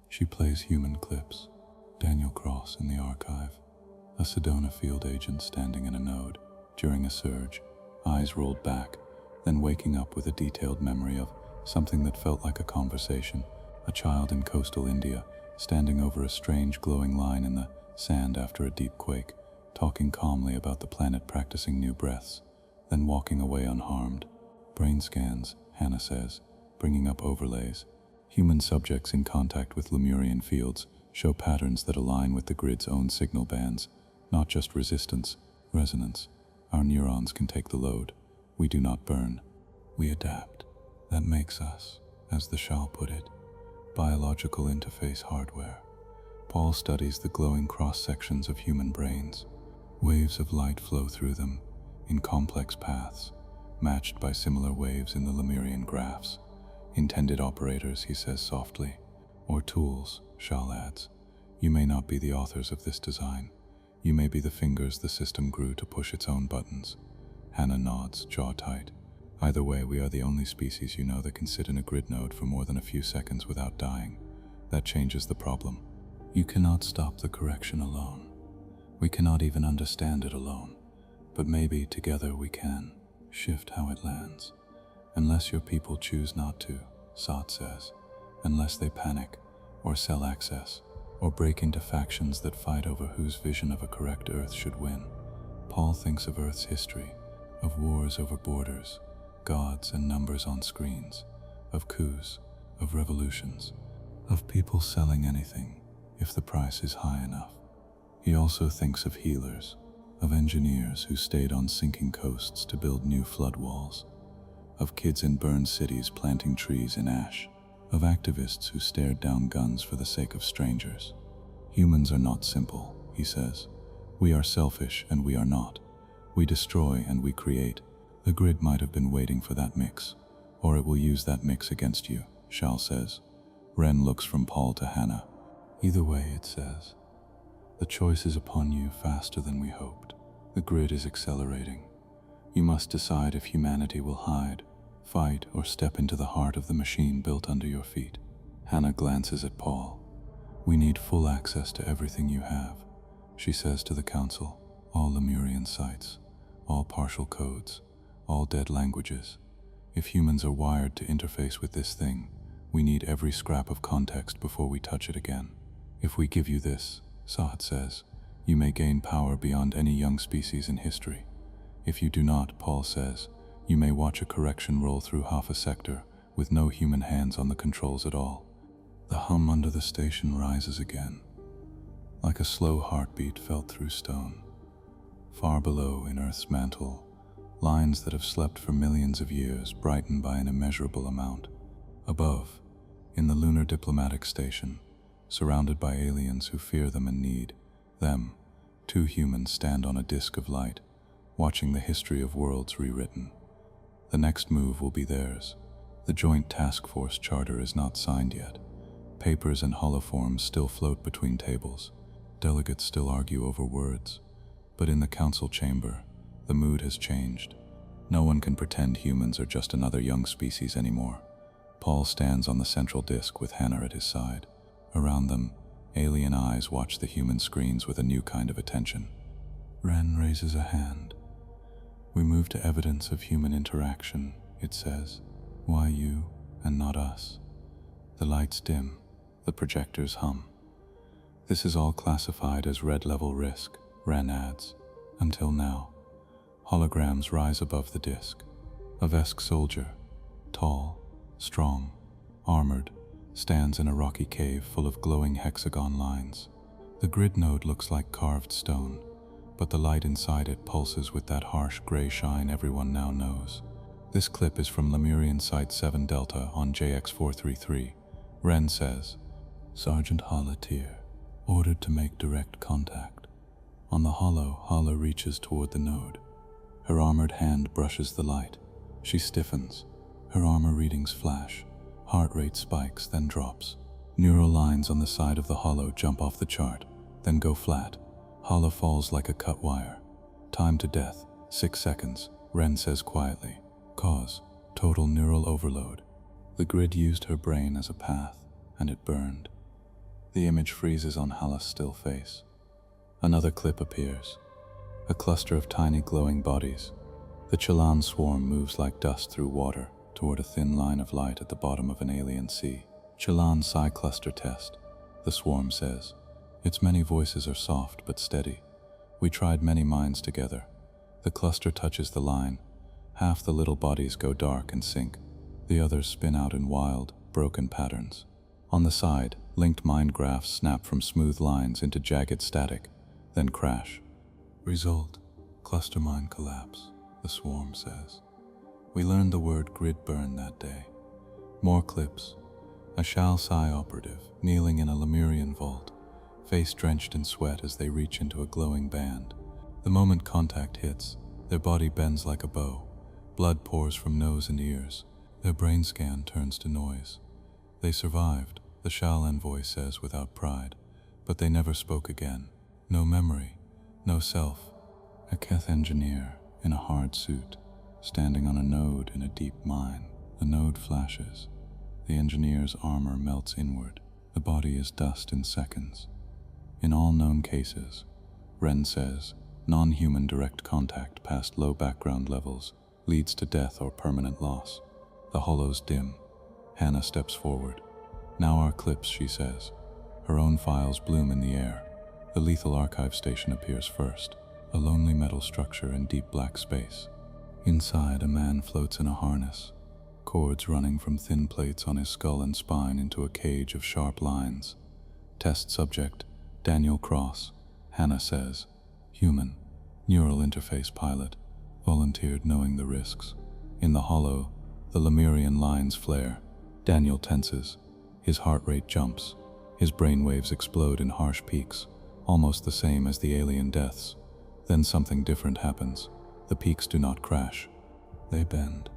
She plays human clips. Daniel Cross in the archive, a Sedona field agent standing in a node during a surge, eyes rolled back, then waking up with a detailed memory of something that felt like a conversation. A child in coastal India, standing over a strange glowing line in the sand after a deep quake, talking calmly about the planet practicing new breaths, then walking away unharmed. Brain scans, Hannah says, bringing up overlays. Human subjects in contact with Lemurian fields show patterns that align with the grid's own signal bands, not just resistance, resonance. Our neurons can take the load. We do not burn. We adapt. That makes us, as the Shah put it, biological interface hardware. Paul studies the glowing cross-sections of human brains. Waves of light flow through them, in complex paths, matched by similar waves in the Lemurian graphs. Intended operators, he says softly, or tools, Shah adds. You may not be the authors of this design. You may be the fingers the system grew to push its own buttons. Hannah nods, jaw tight. Either way, we are the only species you know that can sit in a grid node for more than a few seconds without dying. That changes the problem. You cannot stop the correction alone. We cannot even understand it alone. But maybe together we can shift how it lands. Unless your people choose not to, Sot says. Unless they panic, or sell access, or break into factions that fight over whose vision of a correct Earth should win. Paul thinks of Earth's history, of wars over borders, gods and numbers on screens, of coups, of revolutions, of people selling anything if the price is high enough. He also thinks of healers, of engineers who stayed on sinking coasts to build new flood walls, of kids in burned cities planting trees in ash, of activists who stared down guns for the sake of strangers. Humans are not simple, he says. We are selfish and we are not. We destroy and we create. The grid might have been waiting for that mix, or it will use that mix against you, Shal says. Ren looks from Paul to Hannah. Either way, it says, the choice is upon you faster than we hoped. The grid is accelerating. You must decide if humanity will hide, fight, or step into the heart of the machine built under your feet. Hannah glances at Paul. We need full access to everything you have, she says to the council. All Lemurian sites, all partial codes, all dead languages. If humans are wired to interface with this thing, we need every scrap of context before we touch it again. If we give you this, Sahat says, you may gain power beyond any young species in history. If you do not, Paul says, you may watch a correction roll through half a sector with no human hands on the controls at all. The hum under the station rises again, like a slow heartbeat felt through stone. Far below, in Earth's mantle, lines that have slept for millions of years brighten by an immeasurable amount. Above, in the lunar diplomatic station, surrounded by aliens who fear them and need them, two humans stand on a disk of light, watching the history of worlds rewritten. The next move will be theirs. The Joint Task Force Charter is not signed yet. Papers and holoforms still float between tables. Delegates still argue over words. But in the council chamber, the mood has changed. No one can pretend humans are just another young species anymore. Paul stands on the central disk with Hannah at his side. Around them, Alien eyes watch the human screens with a new kind of attention. Ren raises a hand. "We move to evidence of human interaction," it says. "Why you and not us?" The lights dim, the projectors hum. "This is all classified as red-level risk," Ren adds. "Until now." Holograms rise above the disk. A Vesk soldier, tall, strong, armored, stands in a rocky cave full of glowing hexagon lines. The grid node looks like carved stone, but the light inside it pulses with that harsh gray shine everyone now knows. This clip is from Lemurian Site 7 Delta on JX433. Ren says, "Sergeant Holatier, ordered to make direct contact." On the hollow, Hala reaches toward the node. Her armored hand brushes the light. She stiffens. Her armor readings flash. Heart rate spikes, then drops. Neural lines on the side of the hollow jump off the chart, then go flat. Hala falls like a cut wire. "Time to death, 6 seconds, Ren says quietly. "Cause, total neural overload." The grid used her brain as a path, and it burned. The image freezes on Hala's still face. Another clip appears. A cluster of tiny glowing bodies. The Chelan swarm moves like dust through water toward a thin line of light at the bottom of an alien sea. "Chelan Psi cluster test," the swarm says. "Its many voices are soft but steady. We tried many minds together." The cluster touches the line. Half the little bodies go dark and sink. The others spin out in wild, broken patterns. On the side, linked mind graphs snap from smooth lines into jagged static, then crash. "Result, cluster mind collapse," the swarm says. "We learned the word grid burn that day." More clips. A Shal Psi operative, kneeling in a Lemurian vault, face drenched in sweat as they reach into a glowing band. The moment contact hits, their body bends like a bow. Blood pours from nose and ears. Their brain scan turns to noise. "They survived," the Shal envoy says without pride, "but they never spoke again. No memory, no self." A Keth engineer in a hard suit, standing on a node in a deep mine. The node flashes. The engineer's armor melts inward. The body is dust in seconds. "In all known cases," Ren says, "non-human direct contact past low background levels leads to death or permanent loss." The hollows dim. Hannah steps forward. "Now our clips," she says. Her own files bloom in the air. The lethal archive station appears first, a lonely metal structure in deep black space. Inside, a man floats in a harness, cords running from thin plates on his skull and spine into a cage of sharp lines. Test subject, Daniel Cross, Hannah says. Human, neural interface pilot, volunteered knowing the risks. In the hollow, the Lemurian lines flare. Daniel tenses. His heart rate jumps. His brainwaves explode in harsh peaks, almost the same as the alien deaths. Then something different happens. The peaks do not crash. They bend.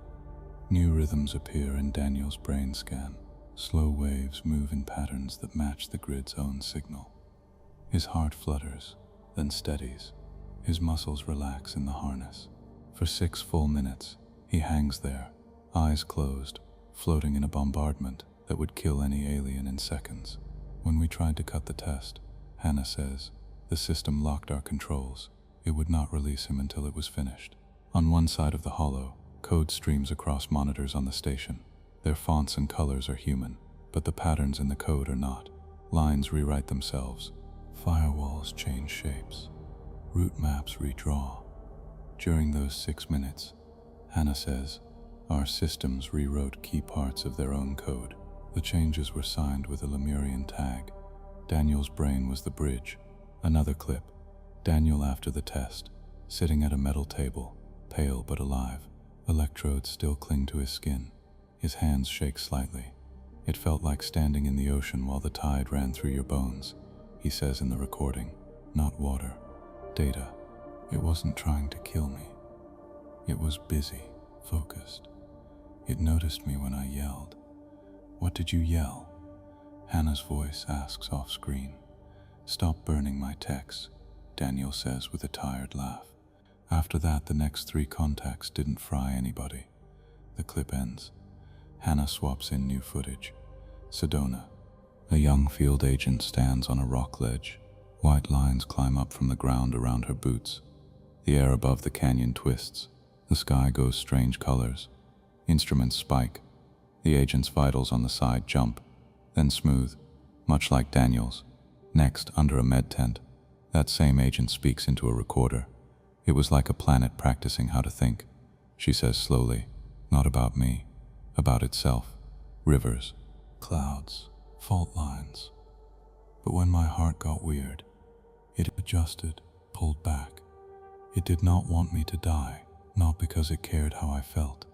New rhythms appear in Daniel's brain scan. Slow waves move in patterns that match the grid's own signal. His heart flutters, then steadies. His muscles relax in the harness. For 6 full minutes, he hangs there, eyes closed, floating in a bombardment that would kill any alien in seconds. When we tried to cut the test, Hannah says, the system locked our controls. It would not release him until it was finished. On one side of the hollow, code streams across monitors on the station. Their fonts and colors are human, but the patterns in the code are not. Lines rewrite themselves. Firewalls change shapes. Route maps redraw. During those 6 minutes, Hannah says, our systems rewrote key parts of their own code. The changes were signed with a Lemurian tag. Daniel's brain was the bridge. Another clip. Daniel after the test, sitting at a metal table, pale but alive. Electrodes still cling to his skin. His hands shake slightly. It felt like standing in the ocean while the tide ran through your bones, he says in the recording. Not water. Data. It wasn't trying to kill me. It was busy, focused. It noticed me when I yelled. What did you yell? Hannah's voice asks off screen. Stop burning my texts, Daniel says with a tired laugh. After that, the next 3 contacts didn't fry anybody. The clip ends. Hannah swaps in new footage. Sedona. A young field agent stands on a rock ledge. White lines climb up from the ground around her boots. The air above the canyon twists. The sky goes strange colors. Instruments spike. The agent's vitals on the side jump, then smooth, much like Daniel's. Next, under a med tent, that same agent speaks into a recorder. It was like a planet practicing how to think. She says slowly, not about me, about itself. Rivers, clouds, fault lines. But when my heart got weird, it adjusted, pulled back. It did not want me to die, not because it cared how I felt,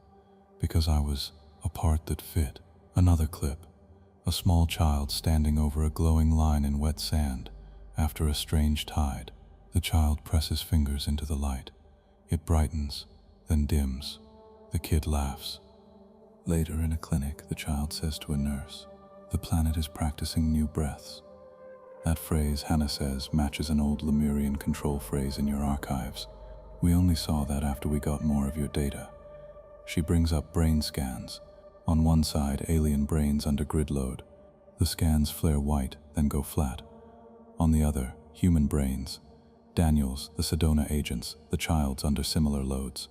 because I was a part that fit. Another clip, a small child standing over a glowing line in wet sand after a strange tide. The child presses fingers into the light. It brightens, then dims. The kid laughs. Later in a clinic, the child says to a nurse, "The planet is practicing new breaths." That phrase, Hannah says, matches an old Lemurian control phrase in your archives. We only saw that after we got more of your data. She brings up brain scans. On one side, alien brains under grid load. The scans flare white, then go flat. On the other, human brains. Daniel's, the Sedona agents, the child's under similar loads.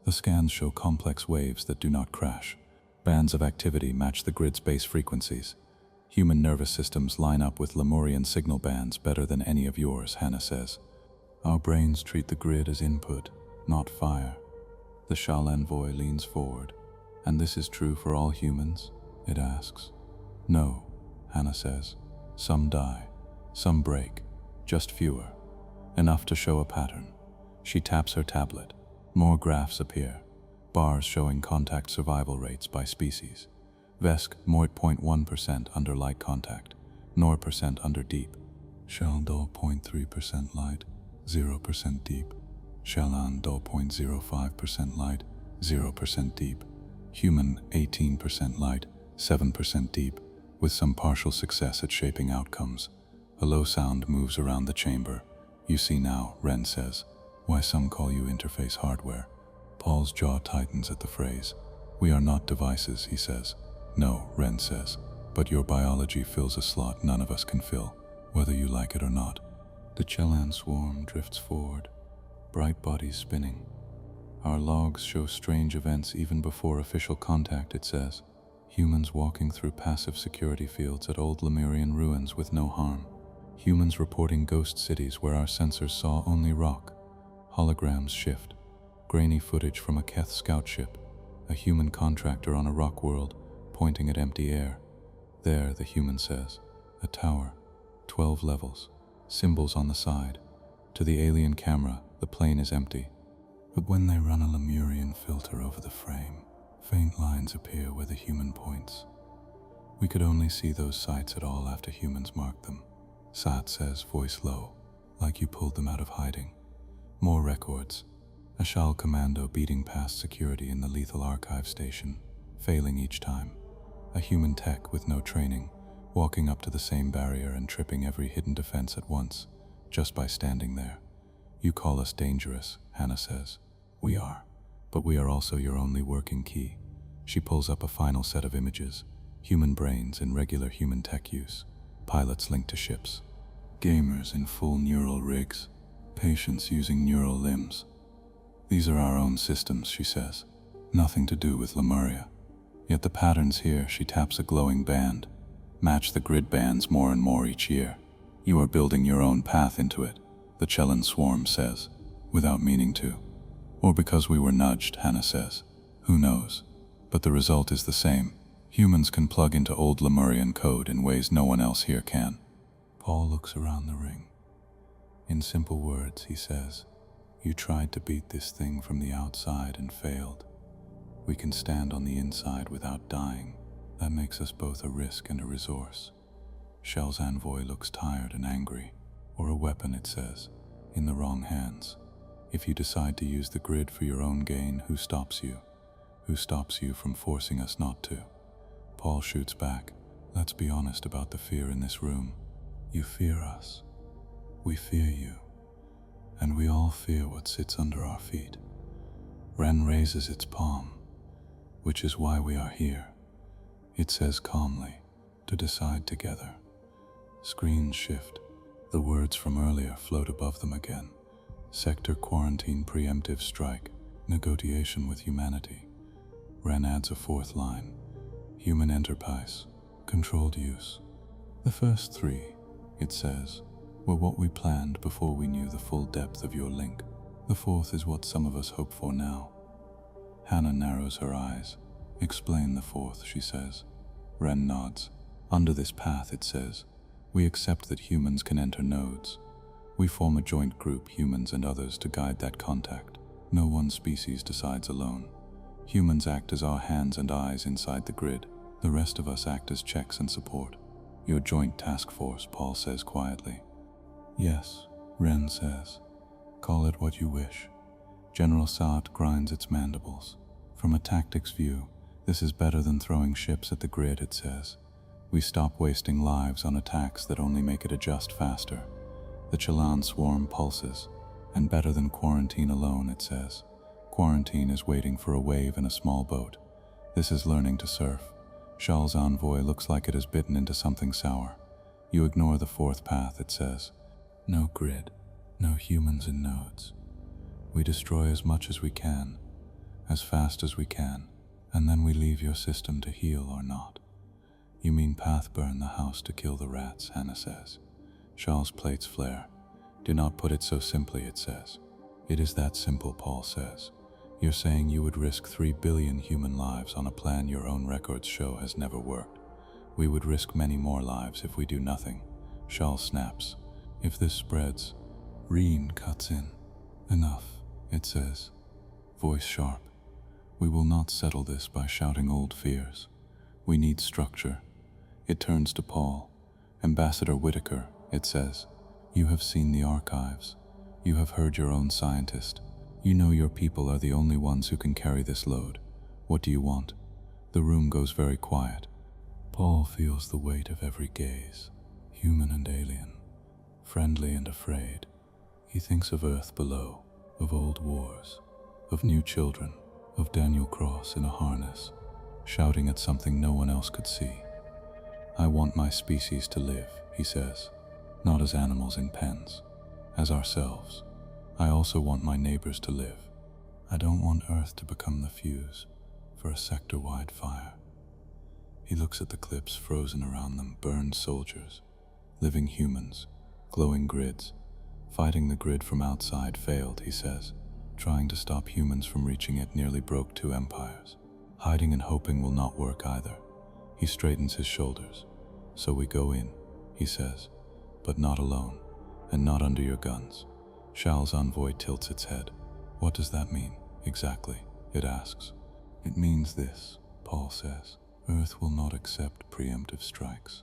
The scans show complex waves that do not crash. Bands of activity match the grid's base frequencies. Human nervous systems line up with Lemurian signal bands better than any of yours, Hannah says. Our brains treat the grid as input, not fire. The Shal envoy leans forward. And this is true for all humans? It asks. No, Hannah says. Some die. Some break. Just fewer. Enough to show a pattern. She taps her tablet. More graphs appear. Bars showing contact survival rates by species. Vesk, 0.1% under light contact, 0% under deep. Shaldol 0.3% light, 0% deep. Shalandol 0.05% light, 0% deep. Human 18% light, 7% deep, with some partial success at shaping outcomes. A low sound moves around the chamber. You see now, Wren says, why some call you interface hardware. Paul's jaw tightens at the phrase. We are not devices, he says. No, Wren says, but your biology fills a slot none of us can fill, whether you like it or not. The Chelan swarm drifts forward, bright bodies spinning. Our logs show strange events even before official contact, it says. Humans walking through passive security fields at old Lemurian ruins with no harm. Humans reporting ghost cities where our sensors saw only rock. Holograms shift. Grainy footage from a Keth scout ship. A human contractor on a rock world, pointing at empty air. There, the human says, a tower, 12 levels, symbols on the side. To the alien camera, the plane is empty. But when they run a Lemurian filter over the frame, faint lines appear where the human points. We could only see those sites at all after humans marked them. Sat says, voice low, like you pulled them out of hiding. More records. A Shal commando beating past security in the lethal archive station, failing each time. A human tech with no training, walking up to the same barrier and tripping every hidden defense at once, just by standing there. You call us dangerous, Hannah says. We are, but we are also your only working key. She pulls up a final set of images, human brains in regular human tech use, pilots linked to ships, gamers in full neural rigs, patients using neural limbs. These are our own systems, she says. Nothing to do with Lemuria. Yet the patterns here, she taps a glowing band, match the grid bands more and more each year. You are building your own path into it, the Chelan swarm says, without meaning to. Or because we were nudged, Hannah says. Who knows? But the result is the same. Humans can plug into old Lemurian code in ways no one else here can. Paul looks around the ring. In simple words, he says, you tried to beat this thing from the outside and failed. We can stand on the inside without dying. That makes us both a risk and a resource. Shell's envoy looks tired and angry. Or a weapon, it says, in the wrong hands. If you decide to use the grid for your own gain, who stops you? Who stops you from forcing us not to? Paul shoots back. Let's be honest about the fear in this room. You fear us. We fear you. And we all fear what sits under our feet. Wren raises its palm, which is why we are here. It says calmly, to decide together. Screens shift. The words from earlier float above them again. Sector quarantine, preemptive strike, negotiation with humanity. Ren adds a fourth line. Human enterprise, controlled use. The first three, it says, were what we planned before we knew the full depth of your link. The fourth is what some of us hope for now. Hannah narrows her eyes. Explain the fourth, she says. Ren nods. Under this path, it says, we accept that humans can enter nodes. We form a joint group, humans and others, to guide that contact. No one species decides alone. Humans act as our hands and eyes inside the grid. The rest of us act as checks and support. Your joint task force, Paul says quietly. Yes, Ren says. Call it what you wish. General Saad grinds its mandibles. From a tactics view, this is better than throwing ships at the grid, it says. We stop wasting lives on attacks that only make it adjust faster. The Chelan swarm pulses, and better than quarantine alone, it says. Quarantine is waiting for a wave in a small boat. This is learning to surf. Shal's envoy looks like it has bitten into something sour. You ignore the fourth path, it says. No grid, no humans in nodes. We destroy as much as we can, as fast as we can, and then we leave your system to heal or not. You mean path burn the house to kill the rats, Hannah says. Shal's plates flare. Do not put it so simply, it says. It is that simple, Paul says. You're saying you would risk 3 billion human lives on a plan your own records show has never worked. We would risk many more lives if we do nothing. Shal snaps. If this spreads, Reen cuts in. Enough, it says, voice sharp. We will not settle this by shouting old fears. We need structure. It turns to Paul. Ambassador Whitaker, it says. You have seen the archives. You have heard your own scientist. You know your people are the only ones who can carry this load. What do you want? The room goes very quiet. Paul feels the weight of every gaze, human and alien, friendly and afraid. He thinks of Earth below, of old wars, of new children, of Daniel Cross in a harness, shouting at something no one else could see. I want my species to live, he says, not as animals in pens, as ourselves. I also want my neighbors to live. I don't want Earth to become the fuse for a sector-wide fire. He looks at the clips frozen around them, burned soldiers, living humans, glowing grids. Fighting the grid from outside failed, he says. Trying to stop humans from reaching it nearly broke 2 empires. Hiding and hoping will not work either. He straightens his shoulders. So we go in, he says, but not alone, and not under your guns. Shal's envoy tilts its head. What does that mean, exactly? It asks. It means this, Paul says. Earth will not accept preemptive strikes.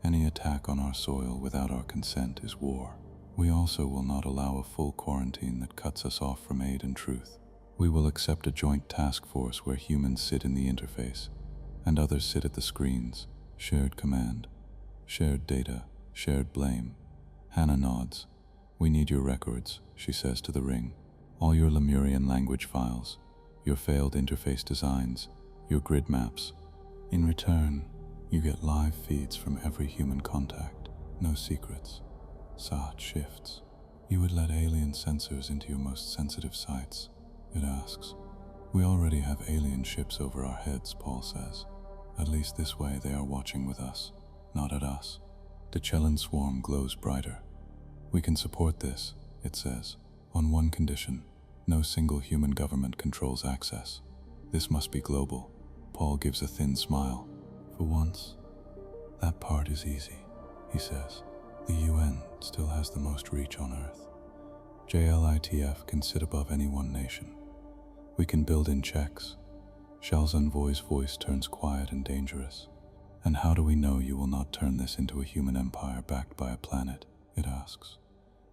Any attack on our soil without our consent is war. We also will not allow a full quarantine that cuts us off from aid and truth. We will accept a joint task force where humans sit in the interface, and others sit at the screens. Shared command, shared data, shared blame. Hannah nods. We need your records, she says to the ring. All your Lemurian language files, your failed interface designs, your grid maps. In return, you get live feeds from every human contact. No secrets. Saad shifts. You would let alien sensors into your most sensitive sites, it asks. We already have alien ships over our heads, Paul says. At least this way they are watching with us, not at us. The Chelan swarm glows brighter. We can support this, it says, on one condition. No single human government controls access. This must be global. Paul gives a thin smile. For once, that part is easy, he says. The UN still has the most reach on Earth. JLITF can sit above any one nation. We can build in checks. Shal's envoy's voice turns quiet and dangerous. And how do we know you will not turn this into a human empire backed by a planet? It asks.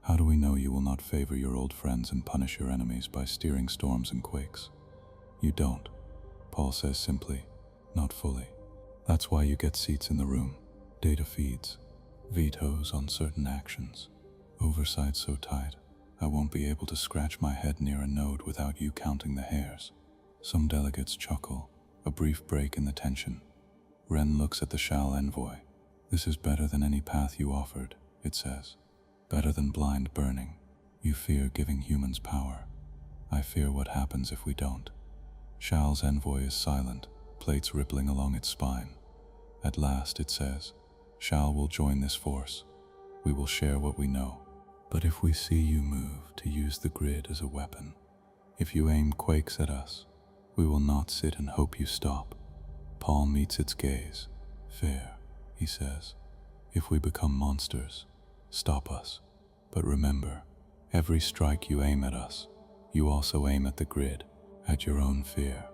How do we know you will not favor your old friends and punish your enemies by steering storms and quakes? You don't, Paul says simply, not fully. That's why you get seats in the room, data feeds, vetoes on certain actions, oversight so tight, I won't be able to scratch my head near a node without you counting the hairs. Some delegates chuckle, a brief break in the tension. Ren looks at the Shal envoy. This is better than any path you offered, it says. Better than blind burning. You fear giving humans power. I fear what happens if we don't. Shal's envoy is silent, plates rippling along its spine. At last, it says, Shal will join this force. We will share what we know. But if we see you move to use the grid as a weapon, if you aim quakes at us, we will not sit and hope you stop. Paul meets its gaze. Fair, he says. If we become monsters, stop us. But remember, every strike you aim at us, you also aim at the grid, at your own fear.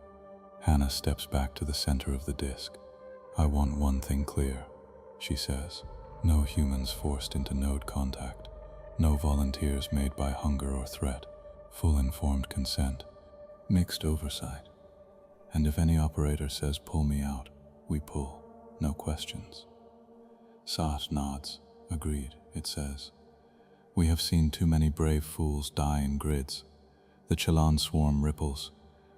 Hannah steps back to the center of the disk. I want one thing clear, she says. No humans forced into node contact. No volunteers made by hunger or threat. Full informed consent. Mixed oversight. And if any operator says pull me out, we pull. No questions. Saat nods. Agreed, it says. We have seen too many brave fools die in grids. The Chelan swarm ripples.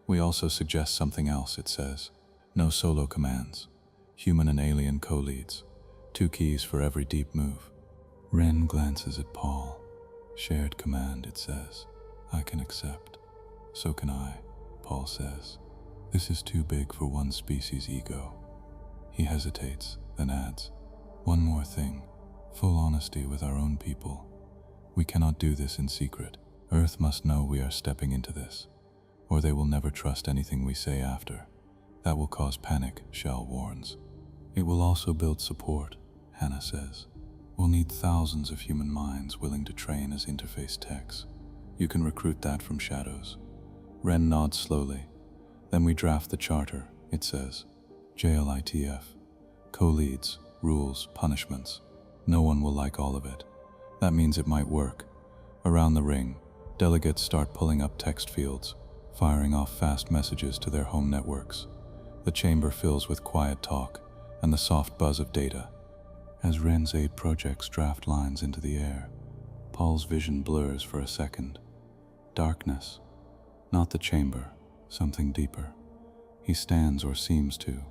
We also suggest something else, it says. No solo commands. Human and alien co-leads. 2 keys for every deep move. Ren glances at Paul. Shared command, it says. I can accept. So can I, Paul says. This is too big for one species' ego. He hesitates, then adds, one more thing. Full honesty with our own people. We cannot do this in secret. Earth must know we are stepping into this, or they will never trust anything we say after. That will cause panic, Shal warns. It will also build support, Hannah says. We'll need thousands of human minds willing to train as interface techs. You can recruit that from shadows. Ren nods slowly. Then we draft the charter, it says. JLITF. Co-leads, rules, punishments. No one will like all of it. That means it might work. Around the ring, delegates start pulling up text fields, firing off fast messages to their home networks. The chamber fills with quiet talk and the soft buzz of data. As Ren's aid projects draft lines into the air, Paul's vision blurs for a second. Darkness. Not the chamber, something deeper. He stands, or seems to,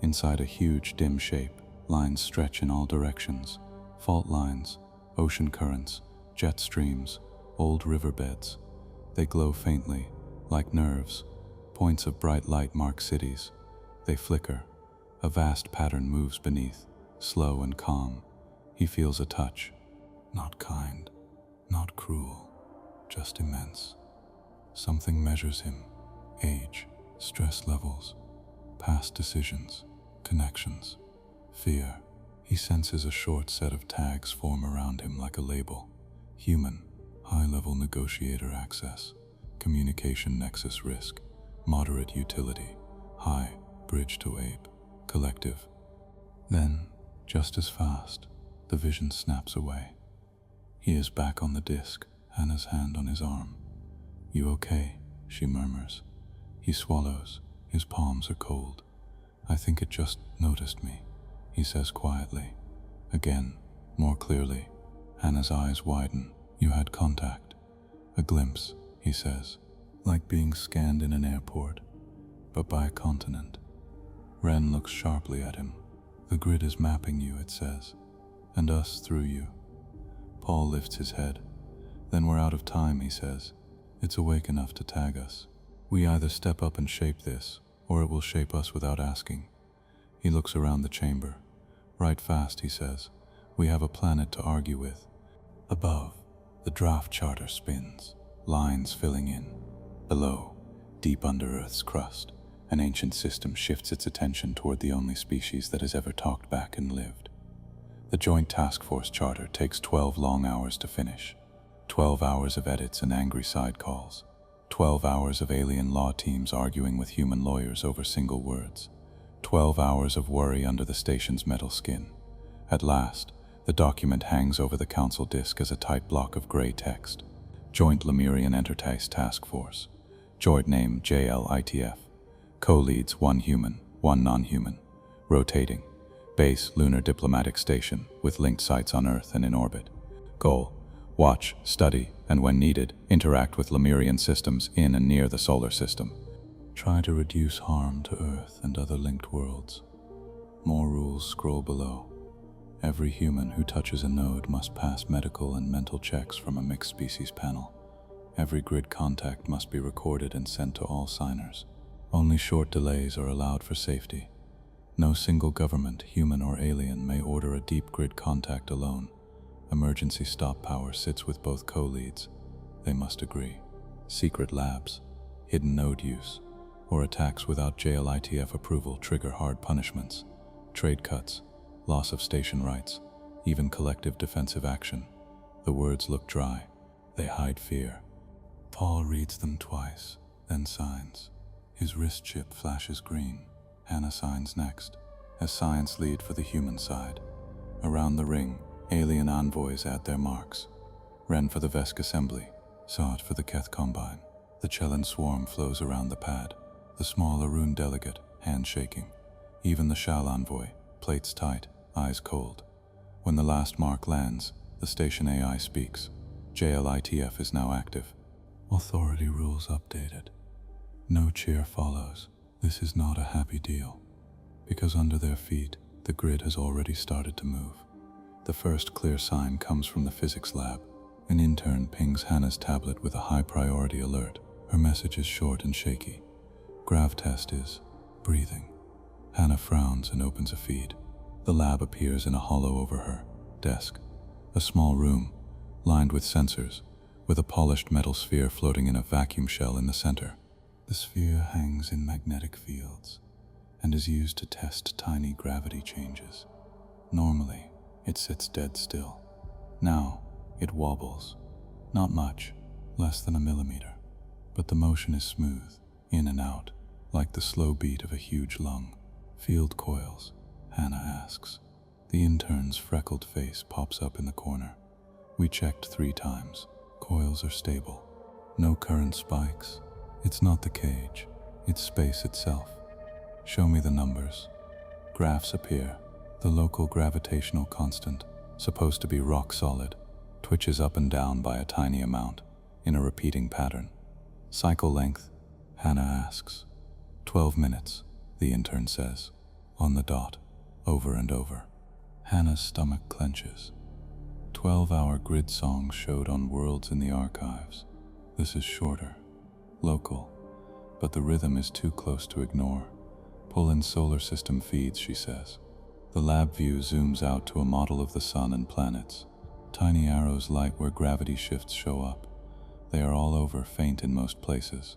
inside a huge dim shape. Lines stretch in all directions. Fault lines, ocean currents, jet streams, old riverbeds. They glow faintly, like nerves. Points of bright light mark cities. They flicker. A vast pattern moves beneath, slow and calm. He feels a touch. Not kind, not cruel, just immense. Something measures him. Age, stress levels, past decisions, connections, fear. He senses a short set of tags form around him like a label. Human, high-level negotiator access, communication nexus risk, moderate utility, high, bridge to ape, collective. Then, just as fast, the vision snaps away. He is back on the disk, Hannah's hand on his arm. You okay? She murmurs. He swallows. His palms are cold. I think it just noticed me, he says quietly. Again, more clearly. Hannah's eyes widen. You had contact. A glimpse, he says, like being scanned in an airport, but by a continent. Ren looks sharply at him. The grid is mapping you, it says, and us through you. Paul lifts his head. Then we're out of time, he says. It's awake enough to tag us. We either step up and shape this, or it will shape us without asking. He looks around the chamber. Right fast, he says. We have a planet to argue with. Above, the draft charter spins, lines filling in. Below, deep under Earth's crust, an ancient system shifts its attention toward the only species that has ever talked back and lived. The Joint Task Force Charter takes 12 long hours to finish. 12 hours of edits and angry side calls. 12 hours of alien law teams arguing with human lawyers over single words. 12 hours of worry under the station's metal skin. At last, the document hangs over the council disk as a tight block of gray text. Joint Lemurian Enterprise Task Force. Joint name JLITF. Co-leads 1 human, 1 non-human. Rotating. Base Lunar Diplomatic Station with linked sites on Earth and in orbit. Goal: watch, study, and when needed, interact with Lemurian systems in and near the solar system. Try to reduce harm to Earth and other linked worlds. More rules scroll below. Every human who touches a node must pass medical and mental checks from a mixed species panel. Every grid contact must be recorded and sent to all signers. Only short delays are allowed for safety. No single government, human or alien, may order a deep grid contact alone. Emergency stop power sits with both co-leads. They must agree. Secret labs, hidden node use, or attacks without JLITF approval trigger hard punishments. Trade cuts, loss of station rights, even collective defensive action. The words look dry. They hide fear. Paul reads them twice, then signs. His wrist chip flashes green. Hannah signs next, as science lead for the human side. Around the ring, alien envoys add their marks. Ren for the Vesk Assembly, Saad for the Keth Combine. The Chelan swarm flows around the pad. The small Arun delegate, hand shaking. Even the Shal envoy, plates tight, eyes cold. When the last mark lands, the station AI speaks. JLITF is now active. Authority rules updated. No cheer follows. This is not a happy deal, because under their feet, the grid has already started to move. The first clear sign comes from the physics lab. An intern pings Hannah's tablet with a high-priority alert. Her message is short and shaky. Grav test is breathing. Hannah frowns and opens a feed. The lab appears in a hollow over her desk. A small room, lined with sensors, with a polished metal sphere floating in a vacuum shell in the center. The sphere hangs in magnetic fields and is used to test tiny gravity changes. Normally, it sits dead still. Now, it wobbles. Not much, less than a millimeter, but the motion is smooth, in and out, like the slow beat of a huge lung. Field coils, Hannah asks. The intern's freckled face pops up in the corner. We checked 3 times. Coils are stable. No current spikes. It's not the cage, it's space itself. Show me the numbers. Graphs appear. The local gravitational constant, supposed to be rock solid, twitches up and down by a tiny amount, in a repeating pattern. Cycle length? Hannah asks. 12 minutes, the intern says. On the dot, over and over. Hannah's stomach clenches. 12-hour grid songs showed on Worlds in the archives. This is shorter. Local, but the rhythm is too close to ignore. Pull in solar system feeds, she says. The lab view zooms out to a model of the sun and planets. Tiny arrows light where gravity shifts show up. They are all over, faint in most places.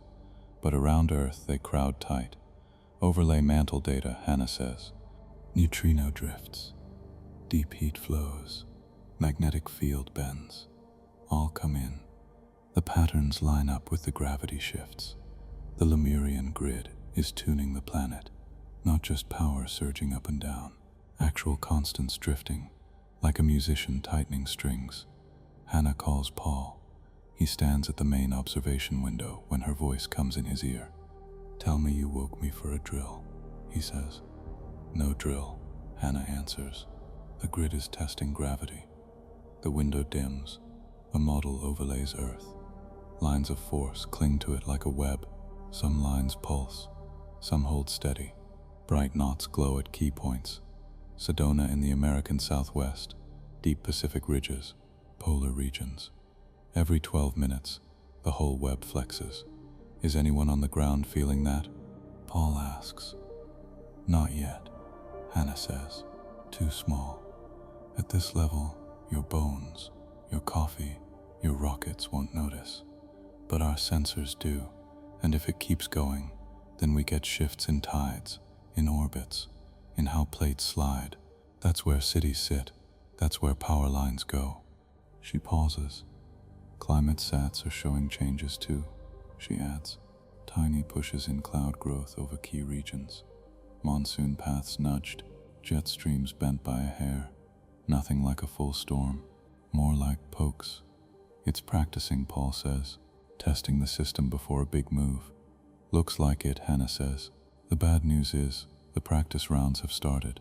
But around Earth, they crowd tight. Overlay mantle data, Hannah says. Neutrino drifts. Deep heat flows. Magnetic field bends. All come in. The patterns line up with the gravity shifts. The Lemurian grid is tuning the planet, not just power surging up and down, actual constants drifting, like a musician tightening strings. Hannah calls Paul. He stands at the main observation window when her voice comes in his ear. "Tell me you woke me for a drill," he says. "No drill," Hannah answers. The grid is testing gravity. The window dims. A model overlays Earth. Lines of force cling to it like a web. Some lines pulse, some hold steady. Bright knots glow at key points. Sedona in the American Southwest, deep Pacific ridges, polar regions. Every 12 minutes, the whole web flexes. Is anyone on the ground feeling that? Paul asks. Not yet, Hannah says. Too small. At this level, your bones, your coffee, your rockets won't notice. But our sensors do, and if it keeps going, then we get shifts in tides, in orbits, in how plates slide. That's where cities sit. That's where power lines go. She pauses. Climate sats are showing changes too, she adds. Tiny pushes in cloud growth over key regions. Monsoon paths nudged, jet streams bent by a hair. Nothing like a full storm, more like pokes. It's practicing, Paul says, testing the system before a big move. Looks like it, Hannah says. The bad news is, the practice rounds have started.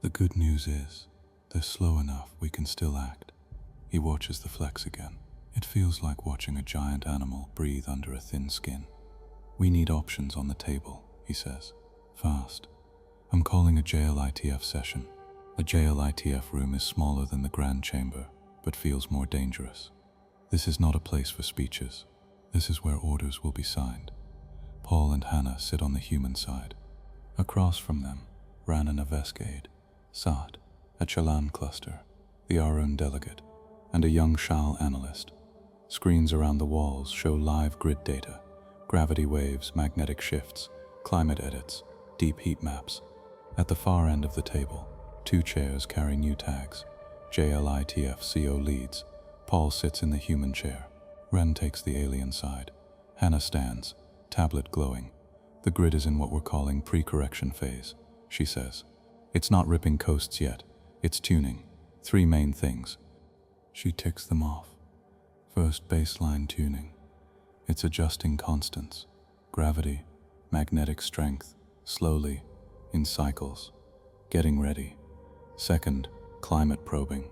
The good news is, they're slow enough we can still act. He watches the flex again. It feels like watching a giant animal breathe under a thin skin. We need options on the table, he says. Fast. I'm calling a JLITF session. The JLITF room is smaller than the Grand Chamber, but feels more dangerous. This is not a place for speeches. This is where orders will be signed. Paul and Hannah sit on the human side. Across from them, Rana Navescade, Saad, a Chalan cluster, the Arun delegate, and a young Shal analyst. Screens around the walls show live grid data, gravity waves, magnetic shifts, climate edits, deep heat maps. At the far end of the table, 2 chairs carry new tags. JLITF CO leads. Paul sits in the human chair. Ren takes the alien side. Hannah stands, tablet glowing. The grid is in what we're calling pre-correction phase, she says. It's not ripping coasts yet. It's tuning. 3 main things. She ticks them off. First, baseline tuning. It's adjusting constants. Gravity, magnetic strength, slowly, in cycles. Getting ready. Second, climate probing.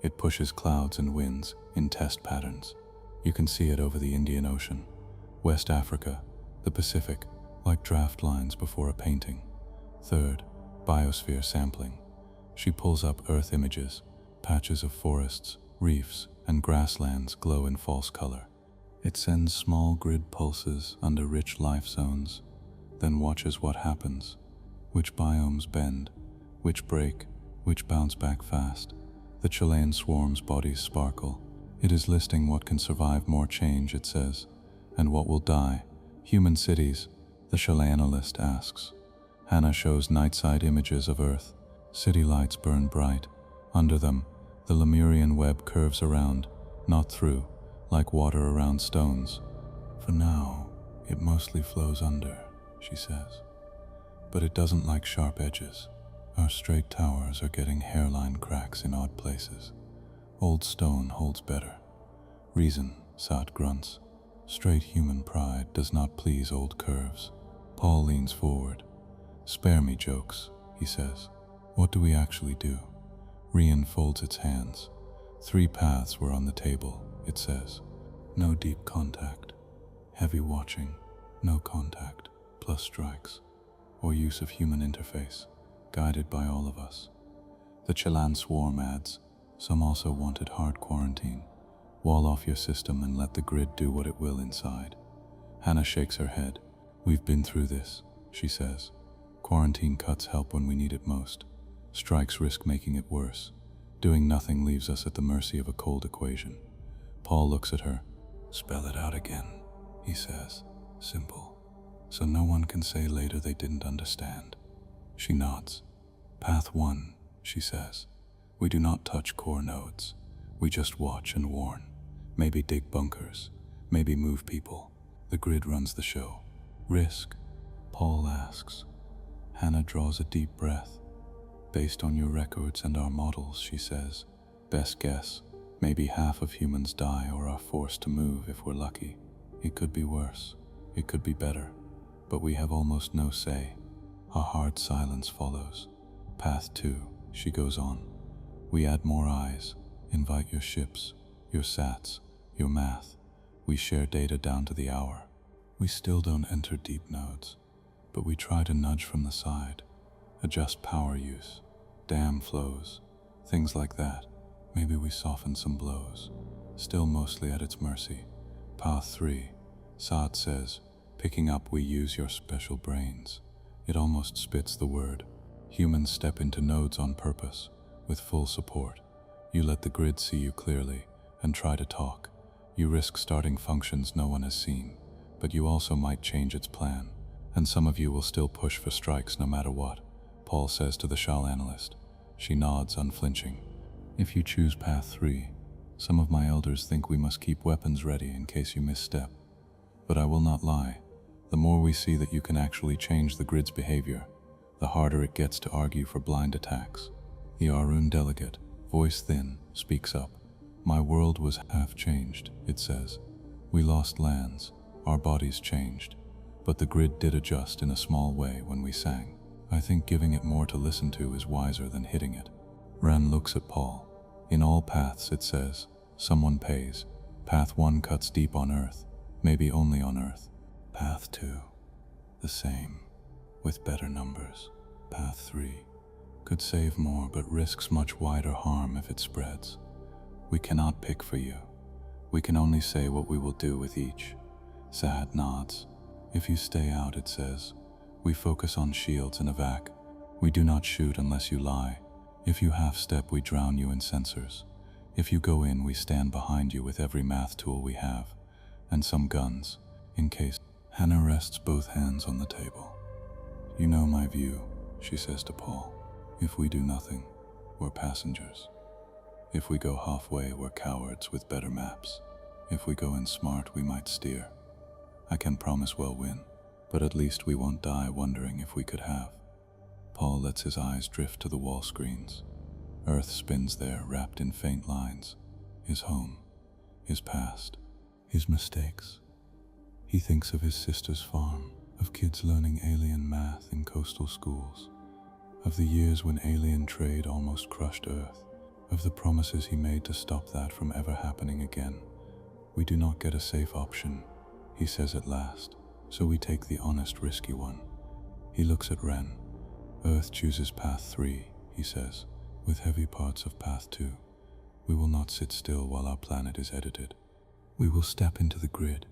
It pushes clouds and winds in test patterns. You can see it over the Indian Ocean, West Africa, the Pacific, like draft lines before a painting. Third, biosphere sampling. She pulls up Earth images. Patches of forests, reefs, and grasslands glow in false color. It sends small grid pulses under rich life zones, then watches what happens. Which biomes bend, which break, which bounce back fast. The Chilean swarm's bodies sparkle. It is listing what can survive more change, it says, and what will die. Human cities, the Chilean analyst asks. Hannah shows nightside images of Earth. City lights burn bright. Under them, the Lemurian web curves around, not through, like water around stones. For now, it mostly flows under, she says. But it doesn't like sharp edges. Our straight towers are getting hairline cracks in odd places. Old stone holds better. Reason, Saad grunts. Straight human pride does not please old curves. Paul leans forward. Spare me jokes, he says. What do we actually do? Rian folds its hands. 3 paths were on the table, it says. No deep contact. Heavy watching. No contact. Plus strikes. Or use of human interface, guided by all of us. The Chilan swarm adds. Some also wanted hard quarantine. Wall off your system and let the grid do what it will inside. Hannah shakes her head. We've been through this, she says. Quarantine cuts help when we need it most. Strikes risk making it worse. Doing nothing leaves us at the mercy of a cold equation. Paul looks at her. Spell it out again, he says. Simple. So no one can say later they didn't understand. She nods. Path 1, she says. We do not touch core nodes. We just watch and warn. Maybe dig bunkers. Maybe move people. The grid runs the show. Risk? Paul asks. Hannah draws a deep breath. Based on your records and our models, she says. Best guess, maybe half of humans die or are forced to move if we're lucky. It could be worse. It could be better. But we have almost no say. A hard silence follows. Path 2, she goes on. We add more eyes, invite your ships, your sats, your math. We share data down to the hour. We still don't enter deep nodes, but we try to nudge from the side, adjust power use, dam flows, things like that. Maybe we soften some blows, still mostly at its mercy. Path 3, Saad says, picking up we use your special brains. It almost spits the word. Humans step into nodes on purpose. With full support. You let the grid see you clearly and try to talk. You risk starting functions no one has seen, but you also might change its plan. And some of you will still push for strikes no matter what, Paul says to the Shal analyst. She nods, unflinching. If you choose path 3, some of my elders think we must keep weapons ready in case you misstep. But I will not lie. The more we see that you can actually change the grid's behavior, the harder it gets to argue for blind attacks. The Arun delegate, voice thin, speaks up. My world was half changed, it says. We lost lands, our bodies changed, but the grid did adjust in a small way when we sang. I think giving it more to listen to is wiser than hitting it. Ran looks at Paul. In all paths, it says, someone pays. Path 1 cuts deep on Earth, maybe only on Earth. Path 2, the same, with better numbers. Path 3, could save more but risks much wider harm if it spreads. We cannot pick for you. We can only say what we will do with each. Sad nods. If you stay out, it says. We focus on shields and evac. We do not shoot unless you lie. If you half-step, we drown you in sensors. If you go in, we stand behind you with every math tool we have, and some guns, in case. Hannah rests both hands on the table. You know my view, she says to Paul. If we do nothing, we're passengers. If we go halfway, we're cowards with better maps. If we go in smart, we might steer. I can promise we'll win, but at least we won't die wondering if we could have. Paul lets his eyes drift to the wall screens. Earth spins there, wrapped in faint lines. His home, his past, his mistakes. He thinks of his sister's farm, of kids learning alien math in coastal schools, of the years when alien trade almost crushed Earth, of the promises he made to stop that from ever happening again. We do not get a safe option, he says at last, so we take the honest, risky one. He looks at Ren. Earth chooses path 3, he says, with heavy parts of path 2. We will not sit still while our planet is edited. We will step into the grid,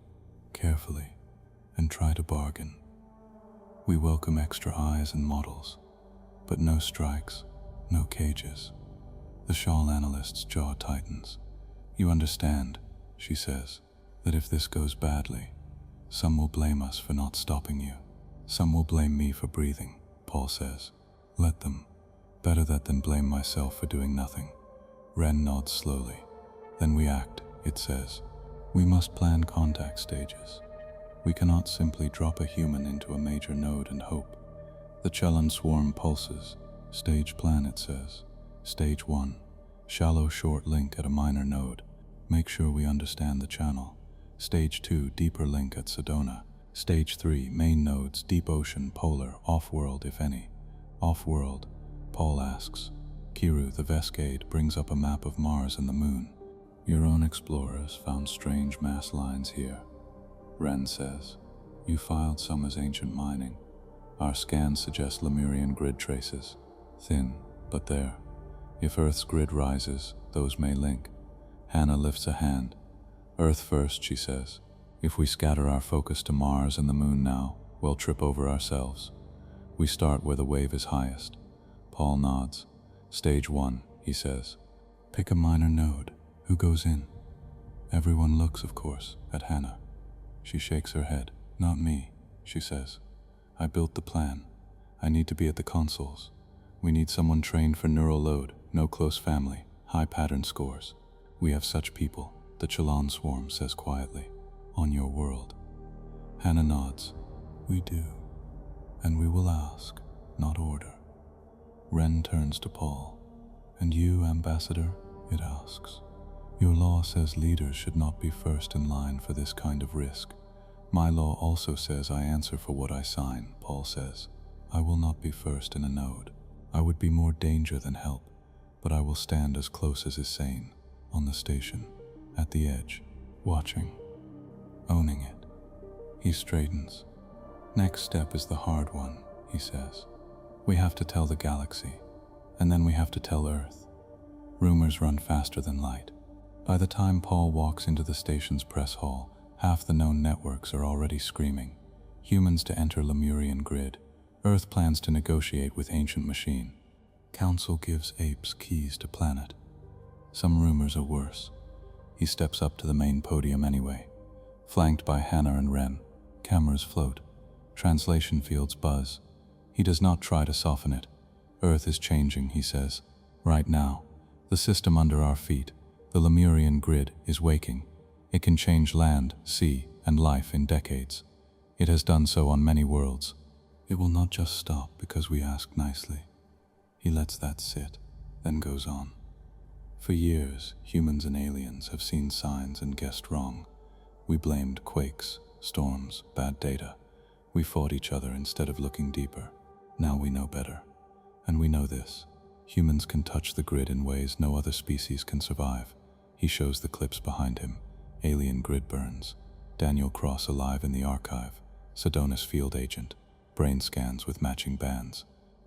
carefully, and try to bargain. We welcome extra eyes and models, but no strikes, no cages. The Shawl analyst's jaw tightens. You understand, she says, that if this goes badly, some will blame us for not stopping you. Some will blame me for breathing, Paul says. Let them. Better that than blame myself for doing nothing. Ren nods slowly. Then we act, it says. We must plan contact stages. We cannot simply drop a human into a major node and hope. The Chelan swarm pulses. Stage plan, it says. Stage 1. Shallow short link at a minor node. Make sure we understand the channel. Stage 2. Deeper link at Sedona. Stage 3. Main nodes, deep ocean, polar, off-world if any. Off-world, Paul asks. Kiru, the Vescade, brings up a map of Mars and the Moon. Your own explorers found strange mass lines here. Ren says. You filed some as ancient mining. Our scans suggest Lemurian grid traces. Thin, but there. If Earth's grid rises, those may link. Hannah lifts a hand. Earth first, she says. If we scatter our focus to Mars and the Moon now, we'll trip over ourselves. We start where the wave is highest. Paul nods. Stage 1, he says. Pick a minor node. Who goes in? Everyone looks, of course, at Hannah. She shakes her head. Not me, she says. I built the plan. I need to be at the consoles. We need someone trained for neural load, no close family, high pattern scores. We have such people, the Chelan swarm says quietly. On your world. Hannah nods. We do. And we will ask, not order. Ren turns to Paul. And you, Ambassador? It asks. Your law says leaders should not be first in line for this kind of risk. My law also says I answer for what I sign, Paul says. I will not be first in a node. I would be more danger than help, but I will stand as close as is sane, on the station, at the edge, watching, owning it. He straightens. Next step is the hard one, he says. We have to tell the galaxy, and then we have to tell Earth. Rumors run faster than light. By the time Paul walks into the station's press hall, half the known networks are already screaming. Humans to enter Lemurian grid. Earth plans to negotiate with ancient machine. Council gives apes keys to planet. Some rumors are worse. He steps up to the main podium anyway. Flanked by Hannah and Ren, cameras float. Translation fields buzz. He does not try to soften it. Earth is changing, he says. Right now. The system under our feet, the Lemurian grid, is waking. It can change land, sea, and life in decades. It has done so on many worlds. It will not just stop because we ask nicely. He lets that sit, then goes on. For years, humans and aliens have seen signs and guessed wrong. We blamed quakes, storms, bad data. We fought each other instead of looking deeper. Now we know better. And we know this. Humans can touch the grid in ways no other species can survive. He shows the clips behind him. Alien grid burns. Daniel Cross alive in the archive. Sedona's field agent. Brain scans with matching bands.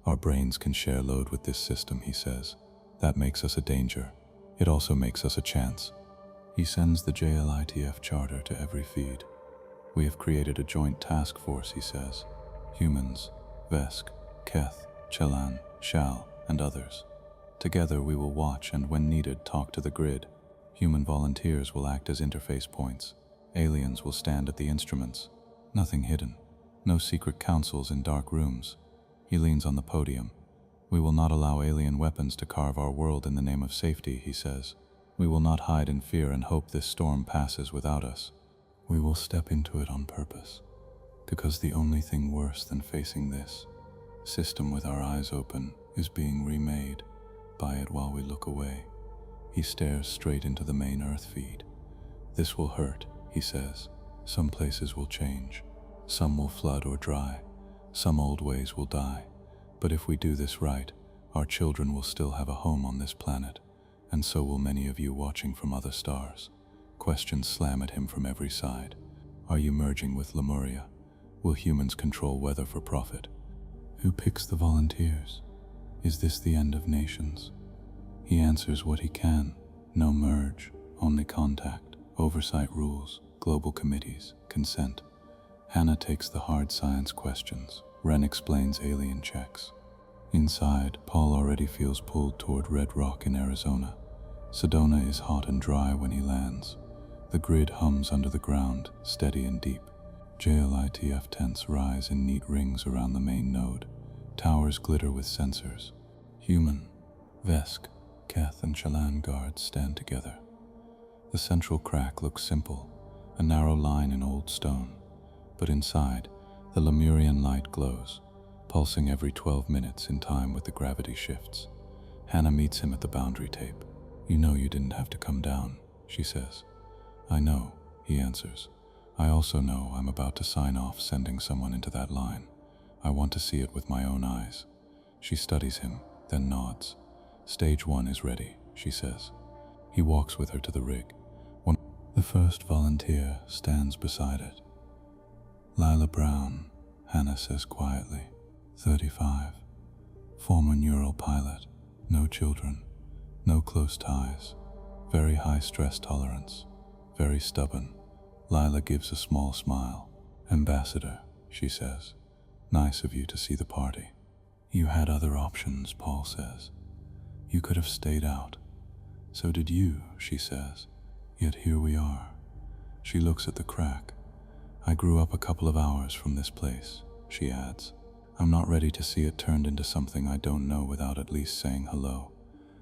Our brains can share load with this system, he says. That makes us a danger. It also makes us a chance. He sends the JLITF Charter to every feed. We have created a joint task force, he says. Humans, Vesk, Keth, Chelan, Shal, and others. Together we will watch and, when needed, talk to the grid. Human volunteers will act as interface points. Aliens will stand at the instruments. Nothing hidden. No secret councils in dark rooms. He leans on the podium. We will not allow alien weapons to carve our world in the name of safety, he says. We will not hide in fear and hope this storm passes without us. We will step into it on purpose. Because the only thing worse than facing this system with our eyes open is being remade by it while we look away. He stares straight into the main Earth feed. This will hurt, he says. Some places will change. Some will flood or dry. Some old ways will die. But if we do this right, our children will still have a home on this planet, and so will many of you watching from other stars. Questions slam at him from every side. Are you merging with Lemuria? Will humans control weather for profit? Who picks the volunteers? Is this the end of nations? He answers what he can. No merge, only contact, oversight rules, global committees, consent. Hannah takes the hard science questions. Ren explains alien checks. Inside, Paul already feels pulled toward Red Rock in Arizona. Sedona is hot and dry when he lands. The grid hums under the ground, steady and deep. JLITF tents rise in neat rings around the main node. Towers glitter with sensors. Human, Vesk, Keth, and Chelan guards stand together. The central crack looks simple, a narrow line in old stone. But inside, the Lemurian light glows, pulsing every 12 minutes in time with the gravity shifts. Hannah meets him at the boundary tape. You know you didn't have to come down, she says. I know, he answers. I also know I'm about to sign off sending someone into that line. I want to see it with my own eyes. She studies him, then nods. Stage 1 is ready, she says. He walks with her to the rig. The first volunteer stands beside it. Lila Brown, Hannah says quietly, 35. Former neural pilot, no children, no close ties, very high stress tolerance, very stubborn. Lila gives a small smile. Ambassador, she says, nice of you to see the party. You had other options, Paul says. You could have stayed out. So did you, she says. Yet here we are. She looks at the crack. I grew up a couple of hours from this place, she adds. I'm not ready to see it turned into something I don't know without at least saying hello.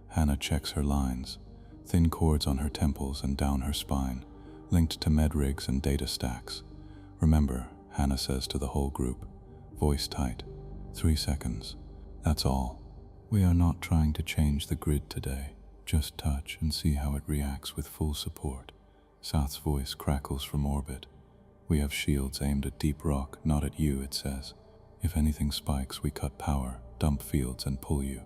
Hannah checks her lines, thin cords on her temples and down her spine, linked to med rigs and data stacks. Remember, Hannah says to the whole group, voice tight, 3 seconds. That's all. We are not trying to change the grid today. Just touch and see how it reacts with full support. South's voice crackles from orbit. We have shields aimed at deep rock, not at you, it says. If anything spikes, we cut power, dump fields, and pull you.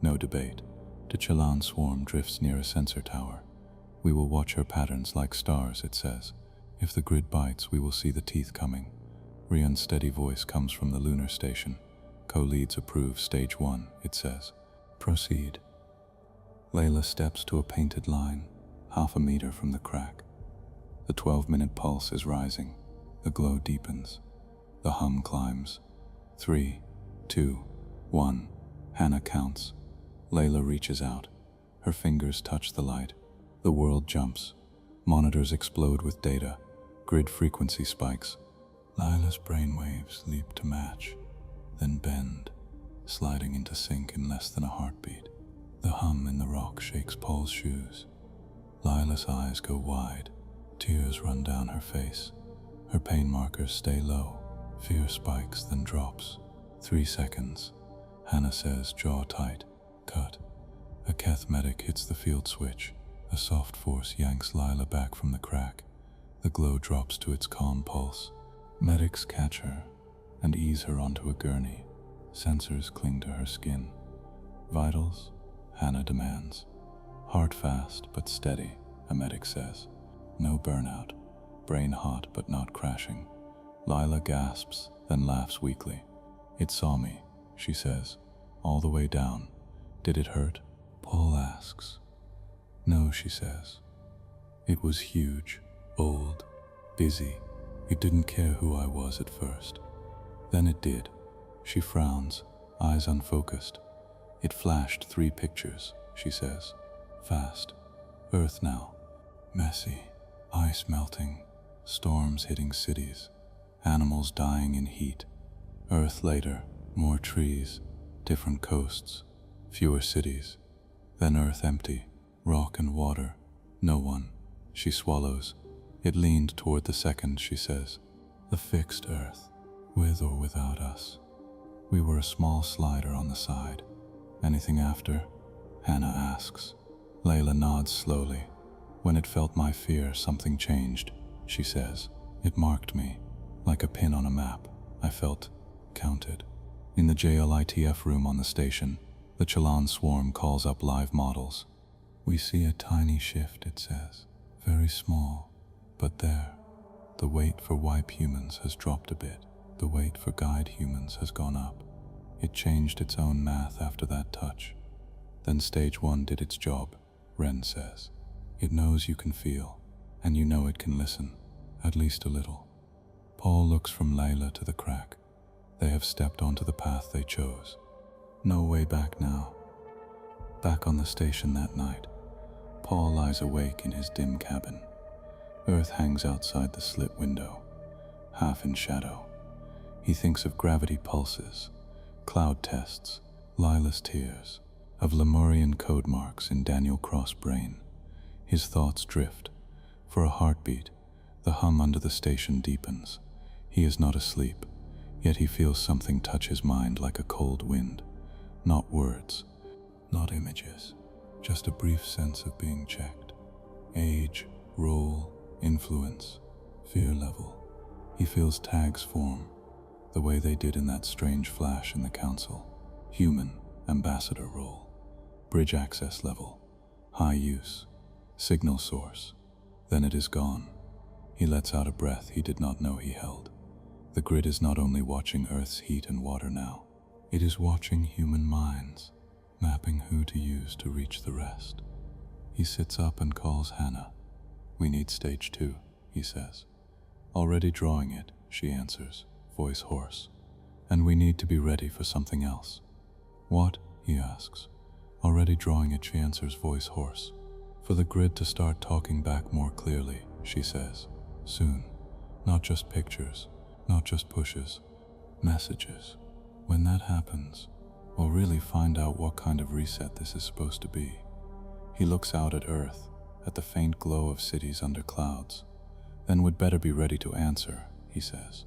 No debate. The Chelan swarm drifts near a sensor tower. We will watch her patterns like stars, it says. If the grid bites, we will see the teeth coming. Rian's steady voice comes from the lunar station. Co-leads approve stage 1, it says. Proceed. Layla steps to a painted line, half a meter from the crack. The 12-minute pulse is rising. The glow deepens. The hum climbs. 3, 2, 1. Hannah counts. Layla reaches out. Her fingers touch the light. The world jumps. Monitors explode with data. Grid frequency spikes. Lila's brainwaves leap to match, then bend, sliding into sync in less than a heartbeat. The hum in the rock shakes Paul's shoes. Lila's eyes go wide. Tears run down her face. Her pain markers stay low. Fear spikes, then drops. 3 seconds. Hannah says, jaw tight. Cut. A Keth medic hits the field switch. A soft force yanks Lila back from the crack. The glow drops to its calm pulse. Medics catch her and ease her onto a gurney. Sensors cling to her skin. Vitals? Hannah demands. Heart fast but steady, a medic says. No burnout. Brain hot but not crashing. Lila gasps, then laughs weakly. It saw me, she says. all the way down. Did it hurt? Paul asks. No, she says. It was huge, old, busy. It didn't care who I was at first. Then it did. She frowns, eyes unfocused. It flashed 3 pictures, she says. Fast. Earth now. Messy. Ice melting. Storms hitting cities. Animals dying in heat. Earth later. More trees. Different coasts. Fewer cities. Then Earth empty. Rock and water. No one. She swallows. It leaned toward the second, she says. The fixed Earth. With or without us. We were a small slider on the side. Anything after? Hannah asks. Layla nods slowly. When it felt my fear, something changed, she says. It marked me, like a pin on a map. I felt counted. In the JLITF room on the station, the Chalan swarm calls up live models. We see a tiny shift, it says. Very small, but there. The weight for wipe humans has dropped a bit. The weight for guide humans has gone up. It changed its own math after that touch. Then stage 1 did its job, Ren says. It knows you can feel, and you know it can listen, at least a little. Paul looks from Layla to the crack. They have stepped onto the path they chose. No way back now. Back on the station that night, Paul lies awake in his dim cabin. Earth hangs outside the slit window, half in shadow. He thinks of gravity pulses, cloud tests, Lila's tears, of Lemurian code marks in Daniel Cross' brain. His thoughts drift. For a heartbeat, the hum under the station deepens. He is not asleep, yet he feels something touch his mind like a cold wind. Not words, not images, just a brief sense of being checked. Age, role, influence, fear level. He feels tags form, the way they did in that strange flash in the council. Human, ambassador role, bridge access level, high use, signal source. Then it is gone. He lets out a breath he did not know he held. The grid is not only watching Earth's heat and water now, it is watching human minds, mapping who to use to reach the rest. He sits up and calls Hannah. We need stage 2, he says. Already drawing it, she answers, voice hoarse. And we need to be ready for something else. What? He asks. Already drawing it, she answers, voice hoarse. For the grid to start talking back more clearly, she says. Soon. Not just pictures, not just pushes, messages. When that happens, we'll really find out what kind of reset this is supposed to be. He looks out at Earth, at the faint glow of cities under clouds. Then would better be ready to answer, he says.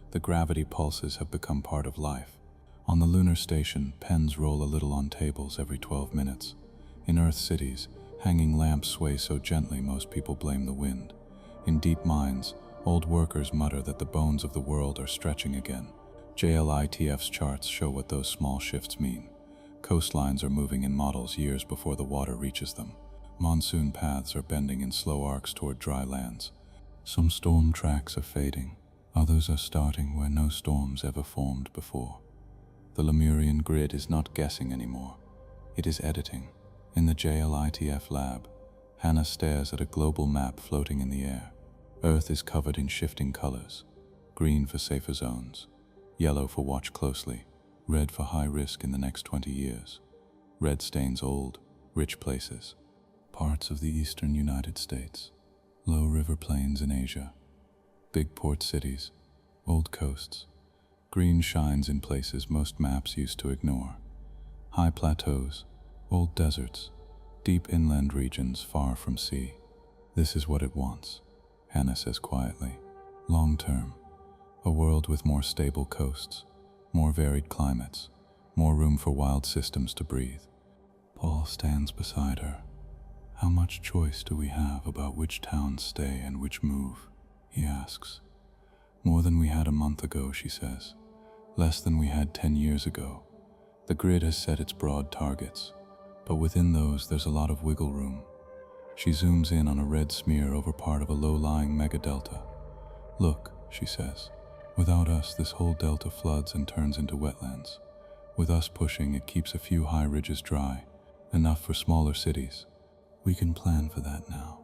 The gravity pulses have become part of life. On the lunar station, pens roll a little on tables every 12 minutes. In Earth cities, hanging lamps sway so gently most people blame the wind. In deep mines, old workers mutter that the bones of the world are stretching again. JLITF's charts show what those small shifts mean. Coastlines are moving in models years before the water reaches them. Monsoon paths are bending in slow arcs toward dry lands. Some storm tracks are fading. Others are starting where no storms ever formed before. The Lemurian grid is not guessing anymore. It is editing. In the JLITF lab, Hannah stares at a global map floating in the air. Earth is covered in shifting colors. Green for safer zones. Yellow for watch closely. Red for high risk in the next 20 years. Red stains old, rich places. Parts of the eastern United States. Low river plains in Asia. Big port cities. Old coasts. Green shines in places most maps used to ignore. High plateaus. Old deserts. Deep inland regions far from sea. This is what it wants, Hannah says quietly. Long term. A world with more stable coasts, more varied climates, more room for wild systems to breathe. Paul stands beside her. How much choice do we have about which towns stay and which move? He asks. More than we had a month ago, she says. Less than we had 10 years ago. The grid has set its broad targets, but within those there's a lot of wiggle room. She zooms in on a red smear over part of a low-lying megadelta. Look, she says. Without us, this whole delta floods and turns into wetlands. With us pushing, it keeps a few high ridges dry, enough for smaller cities. We can plan for that now.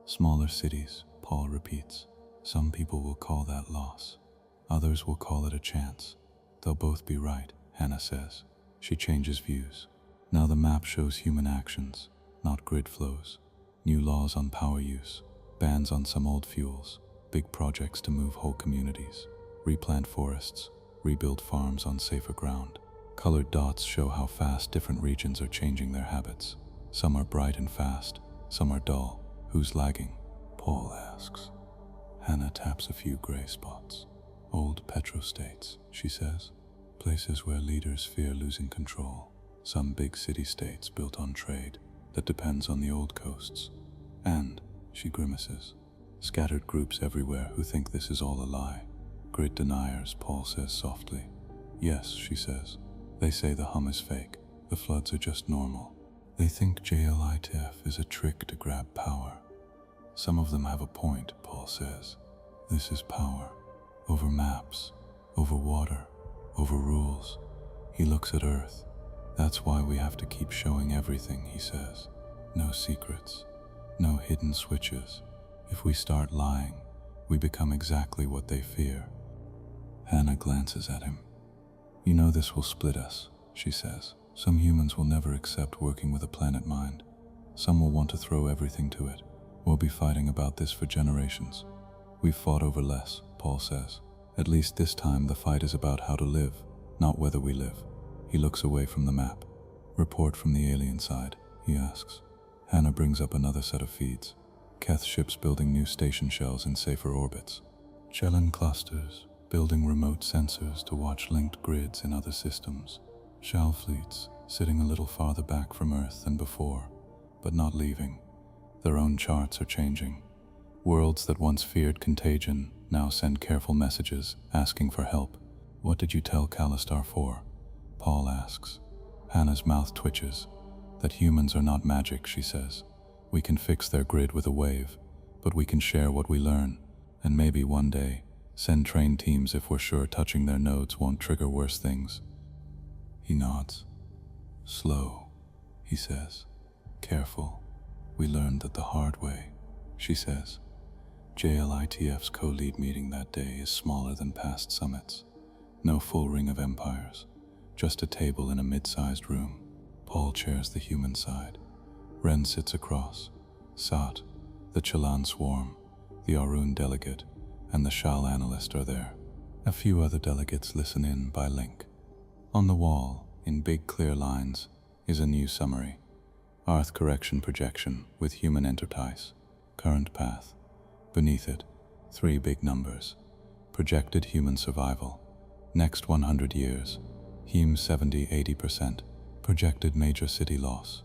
Smaller cities, Paul repeats. Some people will call that loss. Others will call it a chance. They'll both be right, Hannah says. She changes views. Now the map shows human actions, not grid flows. New laws on power use, bans on some old fuels, big projects to move whole communities, replant forests, rebuild farms on safer ground. Colored dots show how fast different regions are changing their habits. Some are bright and fast, some are dull. Who's lagging? Paul asks. Hannah taps a few gray spots. Old petrostates, she says. Places where leaders fear losing control. Some big city-states built on trade that depends on the old coasts. And, she grimaces, scattered groups everywhere who think this is all a lie. Grid deniers, Paul says softly. Yes, she says. They say the hum is fake. The floods are just normal. They think JLITF is a trick to grab power. Some of them have a point, Paul says. This is power. Over maps, over water, over rules. He looks at Earth. That's why we have to keep showing everything, he says. No secrets, no hidden switches. If we start lying, we become exactly what they fear. Hannah glances at him. You know this will split us, she says. Some humans will never accept working with a planet mind. Some will want to throw everything to it. We'll be fighting about this for generations. We've fought over less, Paul says. At least this time the fight is about how to live, not whether we live. He looks away from the map. Report from the alien side, he asks. Hannah brings up another set of feeds. Keth ships building new station shells in safer orbits. Chellan clusters, building remote sensors to watch linked grids in other systems. Shell fleets, sitting a little farther back from Earth than before, but not leaving. Their own charts are changing. Worlds that once feared contagion now send careful messages asking for help. What did you tell Callistar for? Paul asks. Hannah's mouth twitches. That humans are not magic, she says. We can fix their grid with a wave, but we can share what we learn, and maybe one day send trained teams if we're sure touching their nodes won't trigger worse things. He nods. Slow, he says. Careful. We learned that the hard way, she says. JLITF's co-lead meeting that day is smaller than past summits. No full ring of empires, just a table in a mid-sized room. Paul chairs the human side. Ren sits across. Sat, the Chellan swarm, the Arun delegate, and the Shal analyst are there. A few other delegates listen in by link. On the wall, in big clear lines, is a new summary. Earth correction projection with human enterprise. Current path. Beneath it, 3 big numbers. Projected human survival. Next 100 years. Heme 70-80%. Projected major city loss.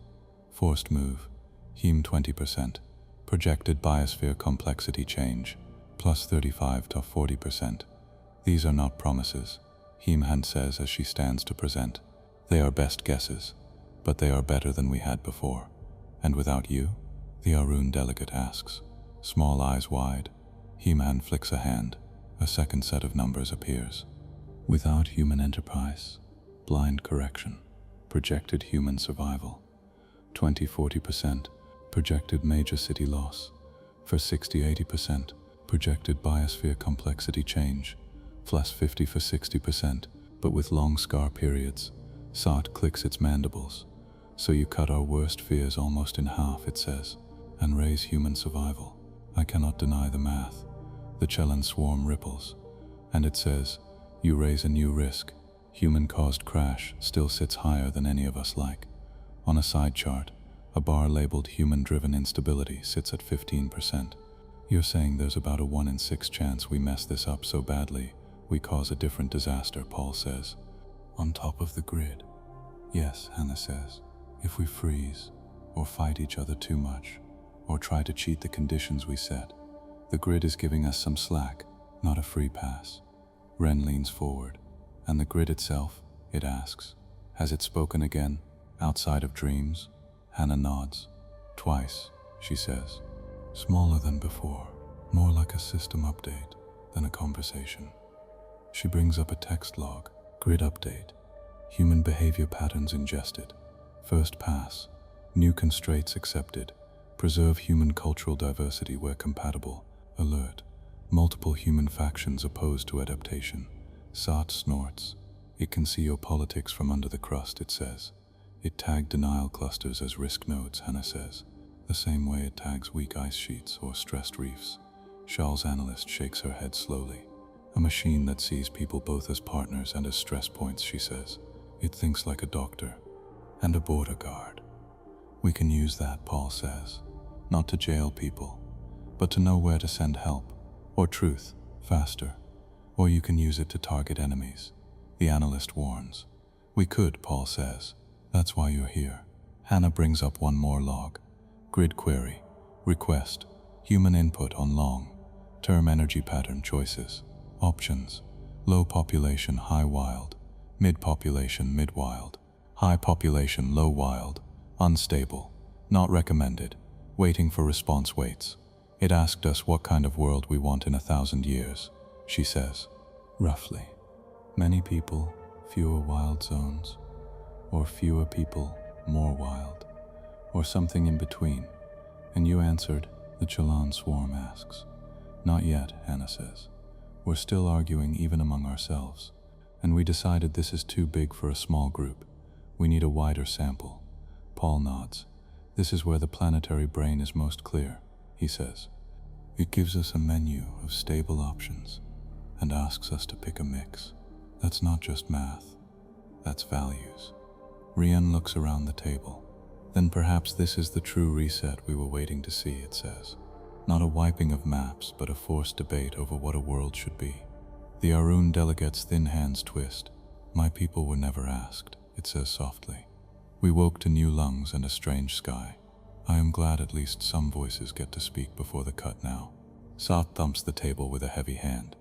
Forced move. Heme 20%. Projected biosphere complexity change. Plus 35 to 40%. These are not promises, Hemhan says as she stands to present. They are best guesses, but they are better than we had before. And without you? The Arun delegate asks. Small eyes wide. Hemhan flicks a hand. A second set of numbers appears. Without human enterprise. Blind correction. Projected human survival. 20-40%. Projected major city loss. For 60-80%. Projected biosphere complexity change. Plus 50 for 60%, but with long scar periods. Sat clicks its mandibles. So you cut our worst fears almost in half, it says, and raise human survival. I cannot deny the math. The Chellan swarm ripples. And it says, you raise a new risk. Human-caused crash still sits higher than any of us like. On a side chart, a bar labeled human-driven instability sits at 15%. You're saying there's about a 1 in 6 chance we mess this up so badly we cause a different disaster, Paul says. On top of the grid. Yes, Hannah says. If we freeze, or fight each other too much, or try to cheat the conditions we set, the grid is giving us some slack, not a free pass. Ren leans forward. And the grid itself, it asks. Has it spoken again, outside of dreams? Hannah nods. Twice, she says. Smaller than before, more like a system update than a conversation. She brings up a text log. Grid update. Human behavior patterns ingested. First pass. New constraints accepted. Preserve human cultural diversity where compatible. Alert. Multiple human factions opposed to adaptation. SAT snorts. It can see your politics from under the crust, it says. It tagged denial clusters as risk nodes, Hannah says, the same way it tags weak ice sheets or stressed reefs. Shaw's analyst shakes her head slowly. A machine that sees people both as partners and as stress points, she says. It thinks like a doctor and a border guard. We can use that, Paul says, not to jail people, but to know where to send help, or truth, faster. Or you can use it to target enemies, the analyst warns. We could, Paul says. That's why you're here. Hannah brings up one more log. Grid query. Request. Human input on long term energy pattern choices. Options. Low population, high wild. Mid population, mid wild. High population, low wild. Unstable. Not recommended. Waiting for response waits. It asked us what kind of world we want in 1,000 years, she says. Roughly. Many people, fewer wild zones. Or fewer people, more wild. Or something in between. And you answered, the Chalan swarm asks. Not yet, Hannah says. We're still arguing even among ourselves. And we decided this is too big for a small group. We need a wider sample. Paul nods. This is where the planetary brain is most clear, he says. It gives us a menu of stable options and asks us to pick a mix. That's not just math. That's values. Rian looks around the table. Then perhaps this is the true reset we were waiting to see, it says. Not a wiping of maps, but a forced debate over what a world should be. The Arun delegate's thin hands twist. My people were never asked, it says softly. We woke to new lungs and a strange sky. I am glad at least some voices get to speak before the cut now. Sat thumps the table with a heavy hand.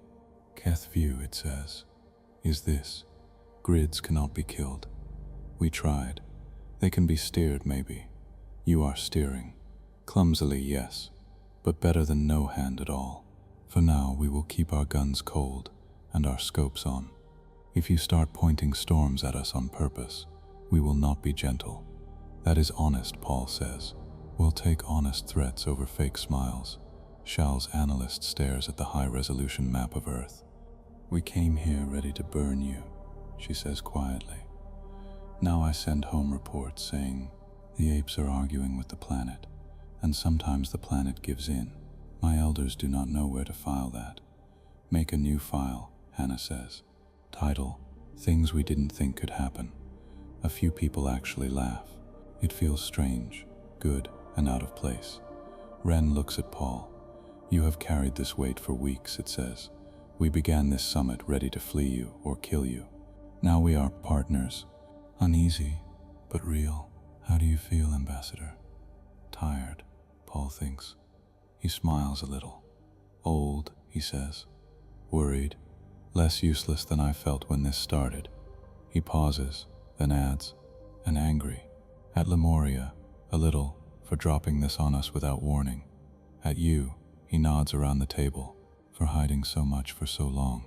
Keth view, it says, is this. Grids cannot be killed. We tried. They can be steered, maybe. You are steering. Clumsily, yes, but better than no hand at all. For now, we will keep our guns cold and our scopes on. If you start pointing storms at us on purpose, we will not be gentle. That is honest, Paul says. We'll take honest threats over fake smiles. Shal's analyst stares at the high-resolution map of Earth. We came here ready to burn you, she says quietly. Now I send home reports saying the apes are arguing with the planet, and sometimes the planet gives in. My elders do not know where to file that. Make a new file, Hannah says. Title, Things We Didn't Think Could Happen. A few people actually laugh. It feels strange, good, and out of place. Ren looks at Paul. You have carried this weight for weeks, it says. We began this summit ready to flee you or kill you. Now we are partners. Uneasy, but real. How do you feel, Ambassador? Tired, Paul thinks. He smiles a little. Old, he says. Worried. Less useless than I felt when this started. He pauses, then adds, and angry. At Lemuria, a little, for dropping this on us without warning. At you, he nods around the table, for hiding so much for so long.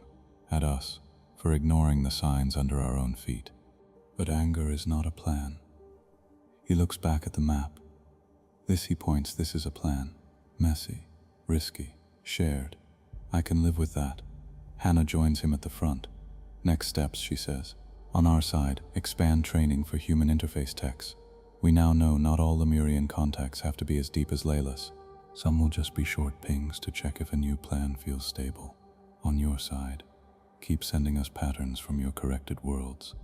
At us, for ignoring the signs under our own feet. But anger is not a plan. He looks back at the map. This, he points, this is a plan. Messy, risky, shared. I can live with that. Hannah joins him at the front. Next steps, she says. On our side, expand training for human interface techs. We now know not all Lemurian contacts have to be as deep as Layla's. Some will just be short pings to check if a new plan feels stable. On your side, keep sending us patterns from your corrected worlds.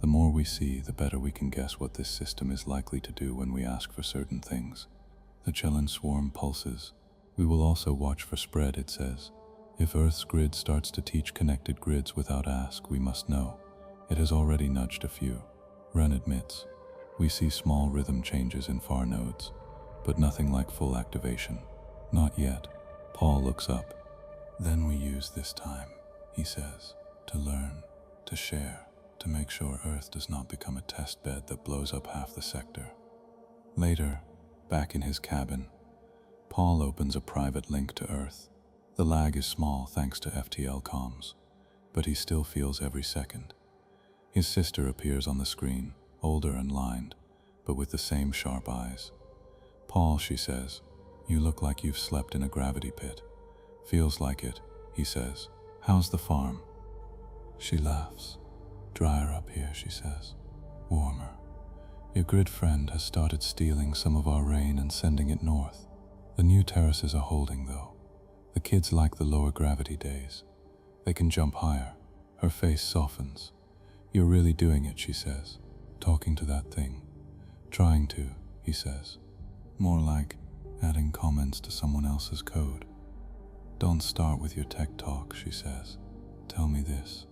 The more we see, the better we can guess what this system is likely to do when we ask for certain things. The Chelan swarm pulses. We will also watch for spread, it says. If Earth's grid starts to teach connected grids without ask, we must know. It has already nudged a few. Ren admits. We see small rhythm changes in far nodes, but nothing like full activation. Not yet. Paul looks up. Then we use this time, he says, to learn, to share, to make sure Earth does not become a test bed that blows up half the sector. Later, back in his cabin, Paul opens a private link to Earth. The lag is small thanks to FTL comms, but he still feels every second. His sister appears on the screen, older and lined, but with the same sharp eyes. "Paul," she says, "you look like you've slept in a gravity pit." "Feels like it," he says. "How's the farm?" She laughs. "Drier up here," she says. "Warmer. Your grid friend has started stealing some of our rain and sending it north. The new terraces are holding, though. The kids like the lower gravity days. They can jump higher." Her face softens. "You're really doing it," she says. "Talking to that thing." "Trying to," he says. "More like adding comments to someone else's code." "Don't start with your tech talk," she says. "Tell me this.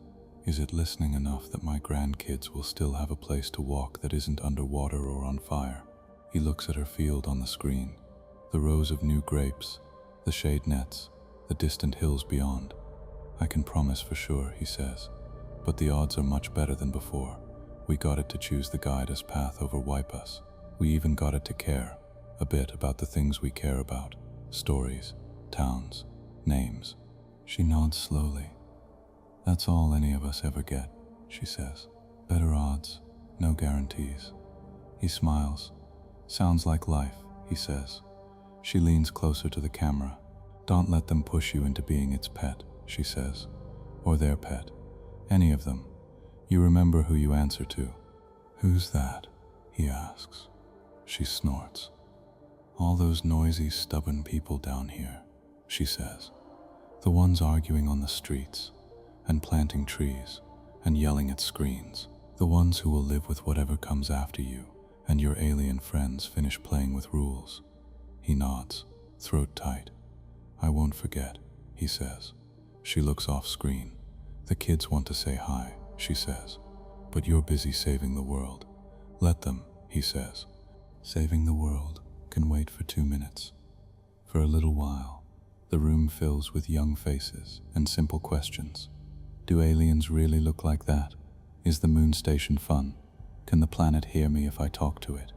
Is it listening enough that my grandkids will still have a place to walk that isn't underwater or on fire?" He looks at her field on the screen, the rows of new grapes, the shade nets, the distant hills beyond. "I can promise for sure," he says, "but the odds are much better than before. We got it to choose the guide as path over wipe us. We even got it to care, a bit, about the things we care about. Stories, towns, names." She nods slowly. "That's all any of us ever get," she says. "Better odds, no guarantees." He smiles. "Sounds like life," he says. She leans closer to the camera. "Don't let them push you into being its pet," she says. "Or their pet. Any of them. You remember who you answer to." "Who's that?" he asks. She snorts. "All those noisy, stubborn people down here," she says. "The ones arguing on the streets, and planting trees, and yelling at screens. The ones who will live with whatever comes after you, and your alien friends finish playing with rules." He nods, throat tight. "I won't forget," he says. She looks off screen. "The kids want to say hi," she says. "But you're busy saving the world." "Let them," he says. Saving the world can wait for 2 minutes. For a little while, the room fills with young faces and simple questions. Do aliens really look like that? Is the moon station fun? Can the planet hear me if I talk to it?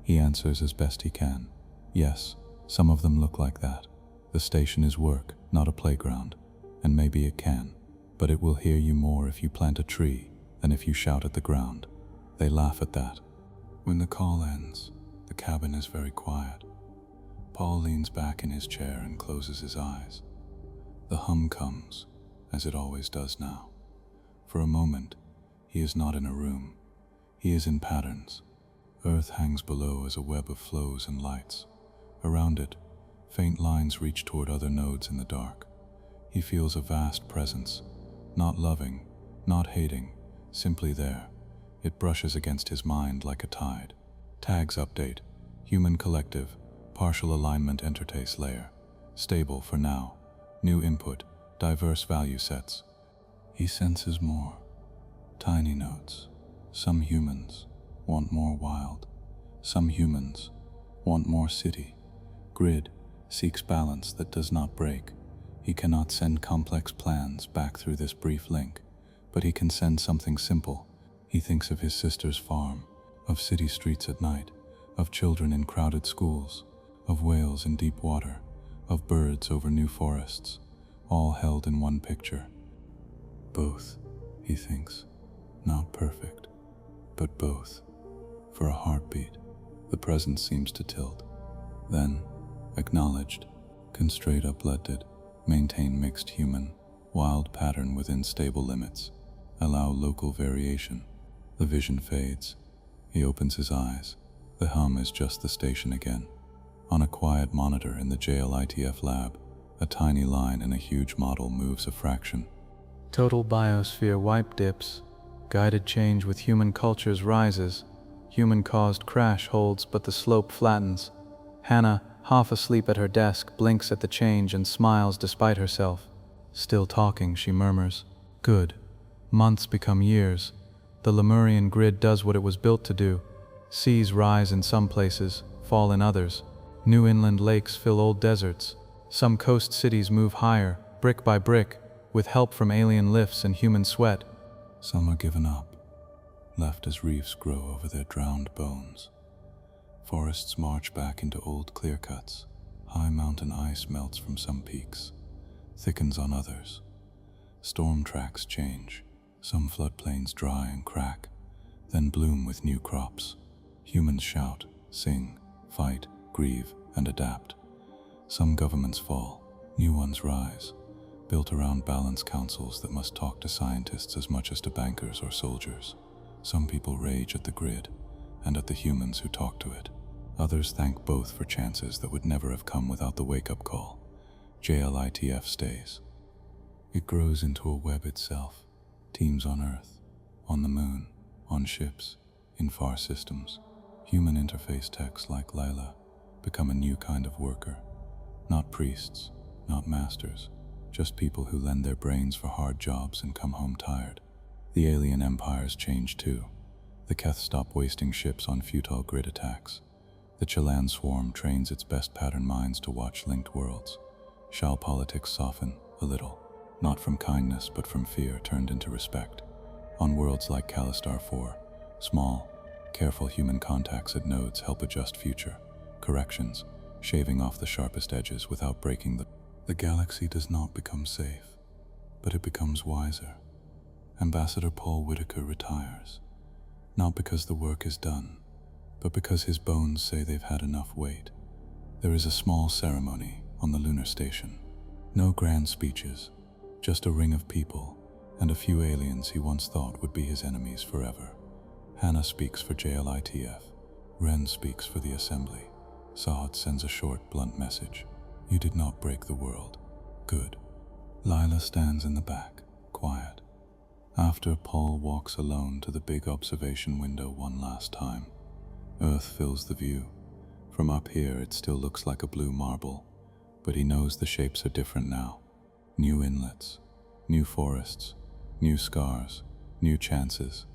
He answers as best he can. Yes, some of them look like that. The station is work, not a playground. And maybe it can, but it will hear you more if you plant a tree than if you shout at the ground. They laugh at that. When the call ends, the cabin is very quiet. Paul leans back in his chair and closes his eyes. The hum comes, as it always does now. For a moment, he is not in a room. He is in patterns. Earth hangs below as a web of flows and lights. Around it, faint lines reach toward other nodes in the dark. He feels a vast presence, not loving, not hating, simply there. It brushes against his mind like a tide. Tags update, human collective, partial alignment interface layer, stable for now, new input, diverse value sets. He senses more. Tiny notes. Some humans want more wild. Some humans want more city. Grid seeks balance that does not break. He cannot send complex plans back through this brief link, but he can send something simple. He thinks of his sister's farm, of city streets at night, of children in crowded schools, of whales in deep water, of birds over new forests, all held in one picture. Both, he thinks. Not perfect, but both. For a heartbeat, the present seems to tilt. Then, acknowledged, constraint uplifted, maintain mixed human, wild pattern within stable limits, allow local variation. The vision fades. He opens his eyes. The hum is just the station again. On a quiet monitor in the JLITF lab, a tiny line in a huge model moves a fraction. Total biosphere wipe dips. Guided change with human cultures rises. Human-caused crash holds, but the slope flattens. Hannah, half asleep at her desk, blinks at the change and smiles despite herself. Still talking, she murmurs. Good. Months become years. The Lemurian grid does what it was built to do. Seas rise in some places, fall in others. New inland lakes fill old deserts. Some coast cities move higher, brick by brick, with help from alien lifts and human sweat. Some are given up, left as reefs grow over their drowned bones. Forests march back into old clear-cuts. High mountain ice melts from some peaks, thickens on others. Storm tracks change, Some floodplains dry and crack, then bloom with new crops. Humans shout, sing, fight, grieve, and adapt. Some governments fall, new ones rise, built around balanced councils that must talk to scientists as much as to bankers or soldiers. Some people rage at the grid and at the humans who talk to it. Others thank both for chances that would never have come without the wake-up call. JLITF stays. It grows into a web itself. Teams on Earth, on the Moon, on ships, in far systems. Human interface techs like Lila become a new kind of worker. Not priests, not masters, just people who lend their brains for hard jobs and come home tired. The alien empires change too. The Keth stop wasting ships on futile grid attacks. The Chelan swarm trains its best pattern minds to watch linked worlds. Shall politics soften a little? Not from kindness, but from fear turned into respect. On worlds like Callistar 4, small, careful human contacts at nodes help adjust future corrections, shaving off the sharpest edges without breaking the... The galaxy does not become safe, but it becomes wiser. Ambassador Paul Whitaker retires, not because the work is done, but because his bones say they've had enough weight. There is a small ceremony on the lunar station. No grand speeches, just a ring of people and a few aliens he once thought would be his enemies forever. Hannah speaks for JLITF. Ren speaks for the Assembly. Saad sends a short, blunt message. You did not break the world. Good. Lila stands in the back, quiet. After Paul walks alone to the big observation window one last time, Earth fills the view. From up here it still looks like a blue marble, but he knows the shapes are different now. New inlets, new forests, new scars, new chances.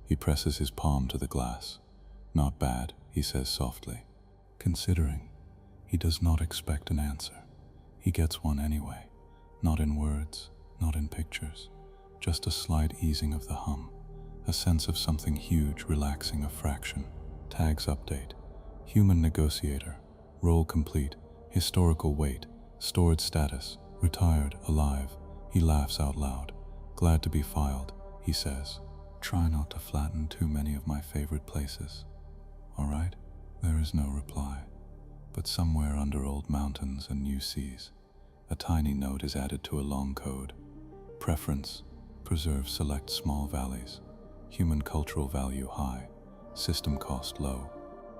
He presses his palm to the glass. Not bad, he says softly. Considering, he does not expect an answer. He gets one anyway. Not in words, not in pictures. Just a slight easing of the hum. A sense of something huge relaxing a fraction. Tags update. Human negotiator. Role complete. Historical weight. Stored status. Retired, alive. He laughs out loud. Glad to be filed, he says. Try not to flatten too many of my favorite places. All right? There is no reply. But somewhere under old mountains and new seas, a tiny note is added to a long code. Preference. Preserve select small valleys. Human cultural value high. System cost low.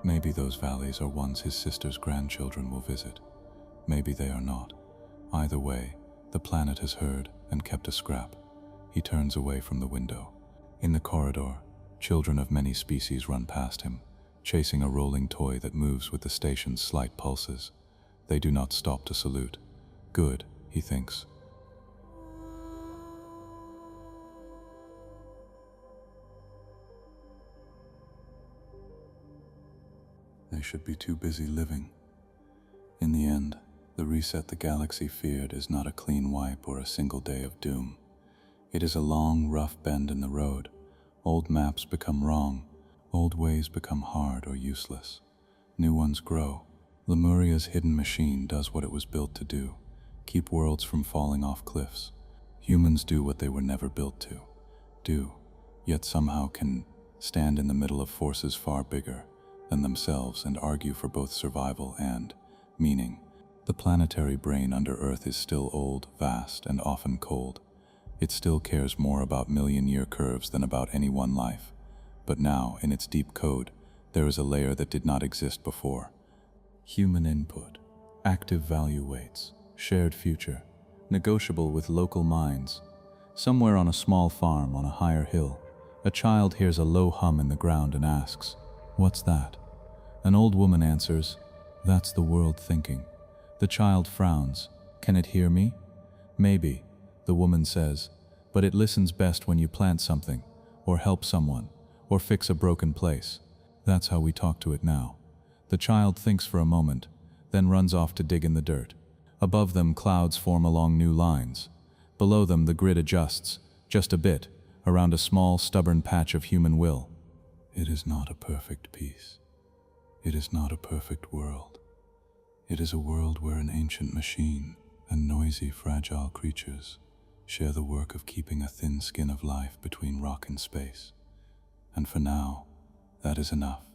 Maybe those valleys are ones his sister's grandchildren will visit. Maybe they are not. Either way, the planet has heard and kept a scrap. He turns away from the window. In the corridor, children of many species run past him, chasing a rolling toy that moves with the station's slight pulses. They do not stop to salute. Good, he thinks. They should be too busy living. In the end, the reset the galaxy feared is not a clean wipe or a single day of doom. It is a long, rough bend in the road. Old maps become wrong. Old ways become hard or useless. New ones grow. Lemuria's hidden machine does what it was built to do. Keep worlds from falling off cliffs. Humans do what they were never built to do, yet somehow can stand in the middle of forces far bigger than themselves and argue for both survival and meaning. The planetary brain under Earth is still old, vast, and often cold. It still cares more about million-year curves than about any one life. But now, in its deep code, there is a layer that did not exist before. Human input, active value weights, shared future, negotiable with local minds. Somewhere on a small farm on a higher hill, a child hears a low hum in the ground and asks, "What's that?" An old woman answers, "That's the world thinking." The child frowns. "Can it hear me?" "Maybe," the woman says, "but it listens best when you plant something, or help someone, or fix a broken place." That's how we talk to it now. The child thinks for a moment, then runs off to dig in the dirt. Above them, clouds form along new lines. Below them, the grid adjusts, just a bit, around a small, stubborn patch of human will. It is not a perfect piece. It is not a perfect world. It is a world where an ancient machine and noisy, fragile creatures share the work of keeping a thin skin of life between rock and space. And for now, that is enough.